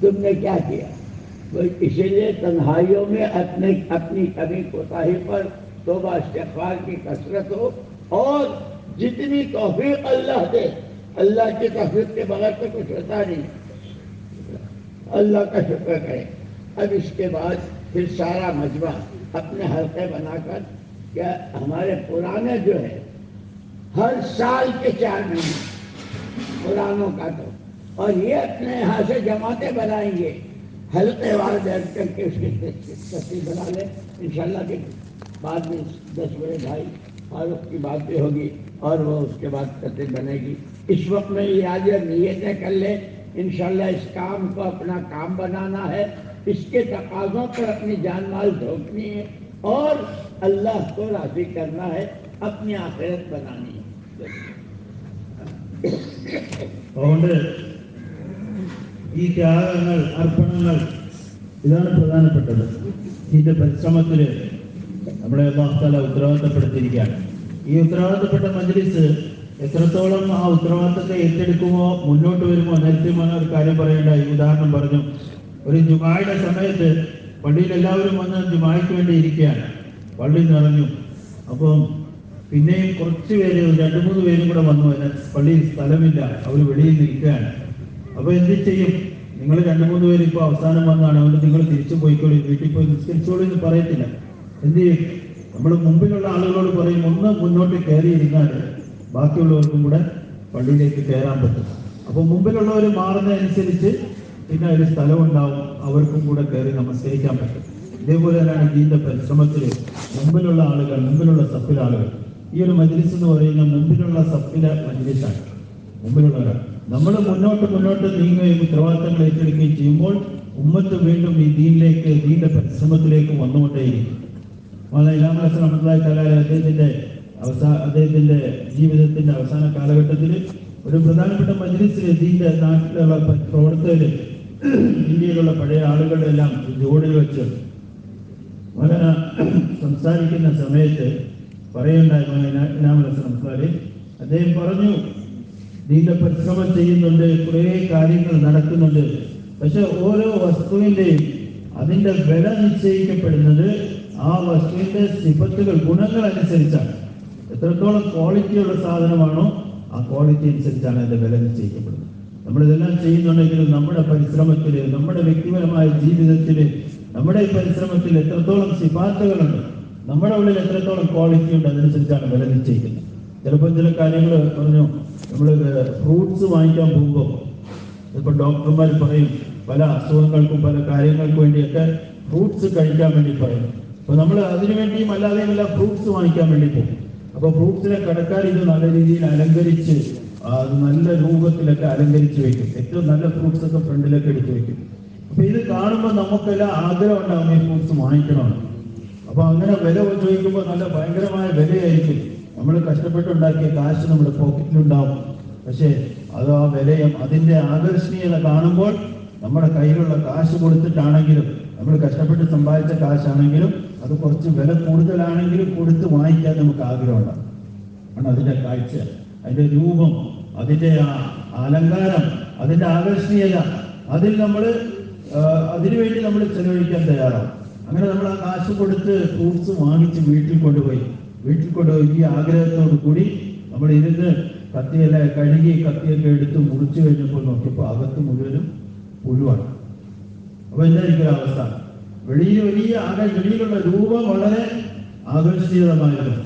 तुमने क्या किया. इसीलिए तन्हाइयों में अपनी कमी कोताही पर तौबा इस्तिग़फ़ार की कसरत हो. और जितनी तौफीक अल्लाह दे, अल्लाह की तौफीक के बगैर तो कुछ होता नहीं. अल्लाह का शुक्र करें. अब इसके बाद फिर सारा मजमा अपने हल्के बनाकर, क्या हमारे पुराने जो है हर साल के 4 महीने पुरानों का तो, और ये अपने यहाँ से जमातें बनाएंगे. हल्के वाले बैठ करके उसकी तस्वीर बना लें। इंशाल्लाह के बाद में 10 बजे भाई फारूक की बात भी होगी और वो उसके बाद तस्वीर बनेगी। इस वक्त में ये आज नीयतें कर ले, इंशाल्लाह इस काम को अपना काम बनाना है, इसके तकाज़ों पर अपनी जान माल झोंकनी है और अल्लाह को राज़ी करना है, अपनी आखिरत बनानी है। അതുകൊണ്ട് ഈ ത്യാഗങ്ങൾ, അർപ്പണങ്ങൾ ഇതാണ് പ്രധാനപ്പെട്ടത്. ഇതിന്റെ പരിശ്രമത്തിൽ നമ്മളെ അല്ലാഹു തആല ഉത്തരവാദിത്തപ്പെടുത്തിയിരിക്കുകയാണ്. ഈ ഉത്തരവാദിത്തപ്പെട്ട മജ്ലിസ് എത്രത്തോളം ആ ഉത്തരവാദിത്തത്തെ ഏറ്റെടുക്കുമോ, മുന്നോട്ട് വരുമോ, നേരത്തെ ഒരു കാര്യം പറയേണ്ടായി. ഉദാഹരണം പറഞ്ഞു, ഒരു ജുമായുടെ സമയത്ത് പള്ളിയിൽ എല്ലാവരും വന്ന് ജുമായ്ക്ക് വേണ്ടി ഇരിക്കുകയാണ്. പള്ളി നിറഞ്ഞു. അപ്പം പിന്നെയും കുറച്ച് പേര്, 2-3 പേരും കൂടെ വന്നു. പള്ളിയിൽ സ്ഥലമില്ല, അവർ വെളിയിൽ നിൽക്കുകയാണ്. അപ്പോൾ എന്ത് ചെയ്യും? നിങ്ങൾ 2-3 പേര് ഇപ്പോൾ അവസാനം വന്നതാണ്, അതുകൊണ്ട് നിങ്ങൾ തിരിച്ചു പോയിക്കോളൂ, വീട്ടിൽ പോയി നിസ്കരിച്ചോളൂ എന്ന് പറയത്തില്ല. എന്ത് ചെയ്യും? നമ്മൾ മുമ്പിലുള്ള ആളുകളോട് പറയും, ഒന്ന് മുന്നോട്ട് കയറിയിരുന്നാൽ ബാക്കിയുള്ളവർക്കും കൂടെ പള്ളിയിലേക്ക് കയറാൻ പറ്റും. അപ്പോൾ മുമ്പിലുള്ളവർ മാറുന്നതനുസരിച്ച് പിന്നെ ഒരു സ്ഥലമുണ്ടാവും, അവർക്കും കൂടെ കയറി നമസ്കരിക്കാൻ പറ്റും. ഇതേപോലെ തന്നെയാണ് ഇതിന്റെ പരിശ്രമത്തിൽ മുമ്പിലുള്ള ആളുകൾ, മുമ്പിലുള്ള സഫിലെ ആളുകൾ. ഈ ഒരു മജ്ലിസ് എന്ന് പറയുന്ന മുമ്പിലുള്ള സഫിലെ മജ്ലിസാണ്. മുമ്പിലുള്ളവരാണ്. നമ്മൾ മുന്നോട്ട് നീങ്ങുകയും ഉത്തരവാദിത്തങ്ങൾ ഏറ്റെടുക്കുകയും ചെയ്യുമ്പോൾ ഉമ്മത്ത് വീണ്ടും ഈ ദീനിലേക്ക്, ദീന്റെ പരിശ്രമത്തിലേക്ക് വന്നുകൊണ്ടേയിരിക്കും. ഇമാം ഹസൻ റഹ്മത്തുള്ളാഹി തആല അദ്ദേഹത്തിന്റെ ജീവിതത്തിന്റെ അവസാന കാലഘട്ടത്തിൽ ഒരു പ്രധാനപ്പെട്ട മജ്ലിസിൽ ദീന്റെ നാട്ടിലുള്ള പ്രവർത്തകര്, ഇന്ത്യയിലുള്ള പഴയ ആളുകളുടെ എല്ലാം ജോഡിൽ വെച്ച് വളരെ സംസാരിക്കുന്ന സമയത്ത് പറയുണ്ടായി ഇമാം ഹസൻ റഹ്മത്തുള്ളാഹി. അദ്ദേഹം പറഞ്ഞു, ദീന്റെ പരിശ്രമം ചെയ്യുന്നുണ്ട്, കുറേ കാര്യങ്ങൾ നടക്കുന്നുണ്ട്, പക്ഷെ ഓരോ വസ്തുവിന്റെയും അതിന്റെ വില നിശ്ചയിക്കപ്പെടുന്നത് ആ വസ്തുവിന്റെ സിഫത്തുകൾ, ഗുണങ്ങൾ അനുസരിച്ചാണ്. എത്രത്തോളം ക്വാളിറ്റിയുള്ള സാധനമാണോ ആ ക്വാളിറ്റി അനുസരിച്ചാണ് അതിന്റെ വില നിശ്ചയിക്കപ്പെടുന്നത്. നമ്മളിതെല്ലാം ചെയ്യുന്നുണ്ടെങ്കിലും നമ്മുടെ പരിശ്രമത്തിൽ, നമ്മുടെ വ്യക്തിപരമായ ജീവിതത്തിൽ, നമ്മുടെ ഈ പരിശ്രമത്തിൽ എത്രത്തോളം സിഫാത്തുകളുണ്ട്, നമ്മുടെ ഉള്ളിൽ എത്രത്തോളം ക്വാളിറ്റി ഉണ്ട്, അതനുസരിച്ചാണ് വില നിശ്ചയിക്കുന്നത്. ചിലപ്പോൾ ചില കാര്യങ്ങൾ പറഞ്ഞു, നമ്മൾ ഫ്രൂട്ട്സ് വാങ്ങിക്കാൻ പോകുമ്പോൾ ഇപ്പോൾ ഡോക്ടർമാർ പറയും പല അസുഖങ്ങൾക്കും പല കാര്യങ്ങൾക്കും വേണ്ടിയൊക്കെ ഫ്രൂട്ട്സ് കഴിക്കാൻ വേണ്ടി പറയും. അപ്പോൾ നമ്മൾ അതിനു വേണ്ടിയും അല്ലാതെയും എല്ലാം ഫ്രൂട്ട്സ് വാങ്ങിക്കാൻ വേണ്ടി പോകും. അപ്പോൾ ഫ്രൂട്ട്സിലെ കടക്കാർ ഇത് നല്ല രീതിയിൽ അലങ്കരിച്ച്, അത് നല്ല രൂപത്തിലൊക്കെ അലങ്കരിച്ച് വെക്കും. ഏറ്റവും നല്ല ഫ്രൂട്ട്സ് ഒക്കെ ഫ്രണ്ടിലൊക്കെ എടുത്ത് വെക്കും. അപ്പോൾ ഇത് കാണുമ്പോൾ നമുക്കെല്ലാം ആഗ്രഹം ഉണ്ടാകും ഈ ഫ്രൂട്ട്സ് വാങ്ങിക്കണമെന്ന്. അപ്പോൾ അങ്ങനെ വില ചോദിക്കുമ്പോൾ നല്ല ഭയങ്കരമായ വിലയായിരിക്കും. നമ്മൾ കഷ്ടപ്പെട്ടുണ്ടാക്കിയ കാശ് നമ്മുടെ പോക്കറ്റിലുണ്ടാവും. പക്ഷേ അത് ആ വിലയും അതിൻ്റെ ആകർഷണീയത കാണുമ്പോൾ നമ്മുടെ കയ്യിലുള്ള കാശ് കൊടുത്തിട്ടാണെങ്കിലും, നമ്മൾ കഷ്ടപ്പെട്ട് സമ്പാദിച്ച കാശാണെങ്കിലും അത് കുറച്ച് വില കൂടുതലാണെങ്കിലും കൊടുത്ത് വാങ്ങിക്കാൻ നമുക്ക് ആഗ്രഹമുണ്ടാകും. കാരണം അതിൻ്റെ കാഴ്ച, അതിൻ്റെ രൂപം, അതിൻ്റെ അലങ്കാരം, അതിൻ്റെ ആകർഷണീയത, അതിൽ നമ്മൾ അതിനുവേണ്ടി നമ്മൾ ചെലവഴിക്കാൻ തയ്യാറാവും. അങ്ങനെ നമ്മൾ ആ കാശ് കൊടുത്ത് ഫ്രൂട്ട്സ് വാങ്ങിച്ച് വീട്ടിൽ കൊണ്ടുപോയി ഈ ആഗ്രഹത്തോടു കൂടി നമ്മൾ ഇരുന്ന് കത്തിയെല്ലാം കഴുകി കത്തിയൊക്കെ എടുത്ത് മുറിച്ചു കഴിഞ്ഞപ്പോൾ നോക്കിയപ്പോൾ അകത്ത് മുഴുവനും പുഴുവാണ്. അപ്പോൾ എന്തായിരിക്കും അവസ്ഥ? വെളിയിലുള്ള രൂപം വളരെ ആകർഷണീയമായിരുന്നു.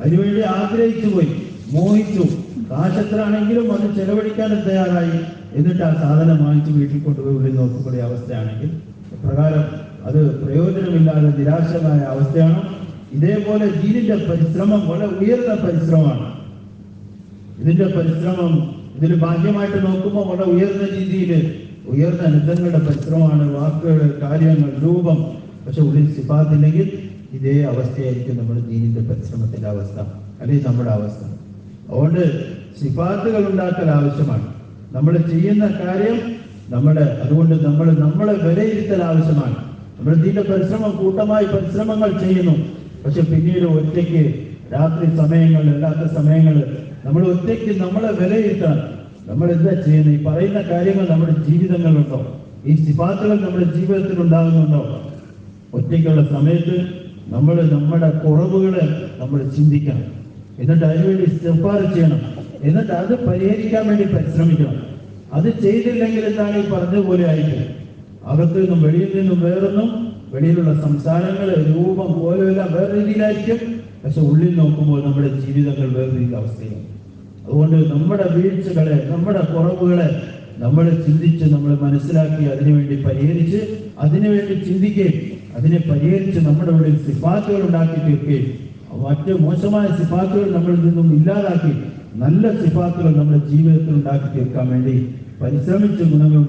അതിനുവേണ്ടി ആഗ്രഹിച്ചു പോയി, മോഹിച്ചു, കാശെത്രയാണെങ്കിലും അത് ചെലവഴിക്കാനും തയ്യാറായി. എന്നിട്ട് ആ സാധനം വാങ്ങിച്ച് വീട്ടിൽ കൊണ്ടുപോയി ഉള്ളിൽ നോക്കக்கூடிய അവസ്ഥയാണെങ്കിൽ പ്രകാരം അത് പ്രയോജനമില്ലാതെ നിരാശമായ അവസ്ഥയാണ്. ഇതേപോലെ ദീനിന്റെ പരിശ്രമം വളരെ ഉയർന്ന പരിശ്രമമാണ്. ഇതിന്റെ പരിശ്രമം ഇതിന് ബാഹ്യമായിട്ട് നോക്കുമ്പോൾ വളരെ ഉയർന്ന രീതിയിൽ ഉയർന്ന അനുഭവങ്ങളുടെ പരിശ്രമമാണ്. വാക്കുകൾ, കാര്യങ്ങൾ, രൂപം. പക്ഷെ ഉള്ളിൽ സിഫാത്തില്ലെങ്കിൽ ഇതേ അവസ്ഥയായിരിക്കും നമ്മുടെ ദീനിന്റെ പരിശ്രമത്തിന്റെ അവസ്ഥ, അല്ലെങ്കിൽ നമ്മുടെ അവസ്ഥ. അതുകൊണ്ട് സിഫാത്തുകൾ ഉണ്ടാക്കൽ ആവശ്യമാണ്. നമ്മൾ ചെയ്യുന്ന കാര്യം അതുകൊണ്ട് നമ്മളെ വിലയിരുത്തൽ ആവശ്യമാണ്. നമ്മൾ ദീനിന്റെ പരിശ്രമം, കൂട്ടമായി പരിശ്രമങ്ങൾ ചെയ്യുന്നു. പക്ഷെ പിന്നീട് ഒറ്റയ്ക്ക് രാത്രി സമയങ്ങൾ, അല്ലാത്ത സമയങ്ങൾ നമ്മൾ ഒറ്റയ്ക്ക് നമ്മളെ വിലയിരുത്താൻ നമ്മൾ എന്താ ചെയ്യുന്നത്? ഈ പറയുന്ന കാര്യങ്ങൾ നമ്മുടെ ജീവിതങ്ങളിലുണ്ടോ? ഈ സിഫാത്തുകൾ നമ്മുടെ ജീവിതത്തിൽ ഉണ്ടാകുന്നുണ്ടോ? ഒറ്റയ്ക്കുള്ള സമയത്ത് നമ്മുടെ കുറവുകളെ നമ്മൾ ചിന്തിക്കണം. എന്നിട്ട് അതിനുവേണ്ടി ഇസ്തിഗ്ഫാർ ചെയ്യണം. എന്നിട്ട് അത് പരിഹരിക്കാൻ വേണ്ടി പരിശ്രമിക്കണം. അത് ചെയ്തില്ലെങ്കിൽ എന്താണ് ഈ പറഞ്ഞതുപോലെ ആയിരിക്കും. അകത്തു നിന്നും വെളിയിൽ നിന്നും വേറൊന്നും, വെളിയിലുള്ള സംസാരങ്ങൾ, രൂപം പോലെയെല്ലാം വേറെ രീതിയിലായിരിക്കും. പക്ഷെ ഉള്ളിൽ നോക്കുമ്പോൾ നമ്മുടെ ജീവിതങ്ങൾ വേറെ രീതിയിൽ അവസ്ഥയാണ്. അതുകൊണ്ട് നമ്മുടെ വീഴ്ചകളെ, നമ്മുടെ കുറവുകളെ നമ്മൾ ചിന്തിച്ച് നമ്മൾ മനസ്സിലാക്കി അതിനുവേണ്ടി പരിഹരിച്ച് അതിനുവേണ്ടി ചിന്തിക്കുകയും അതിനെ പരിഹരിച്ച് നമ്മുടെ ഉള്ളിൽ സിഫാത്തുകൾ ഉണ്ടാക്കി തീർക്കുകയും മറ്റ് മോശമായ സിഫാത്തുകൾ നമ്മളിൽ നിന്നും ഇല്ലാതാക്കി നല്ല സിഫാത്തുകൾ നമ്മുടെ ജീവിതത്തിൽ ഉണ്ടാക്കി തീർക്കാൻ വേണ്ടി പരിശ്രമിച്ച് ഗുണങ്ങൾ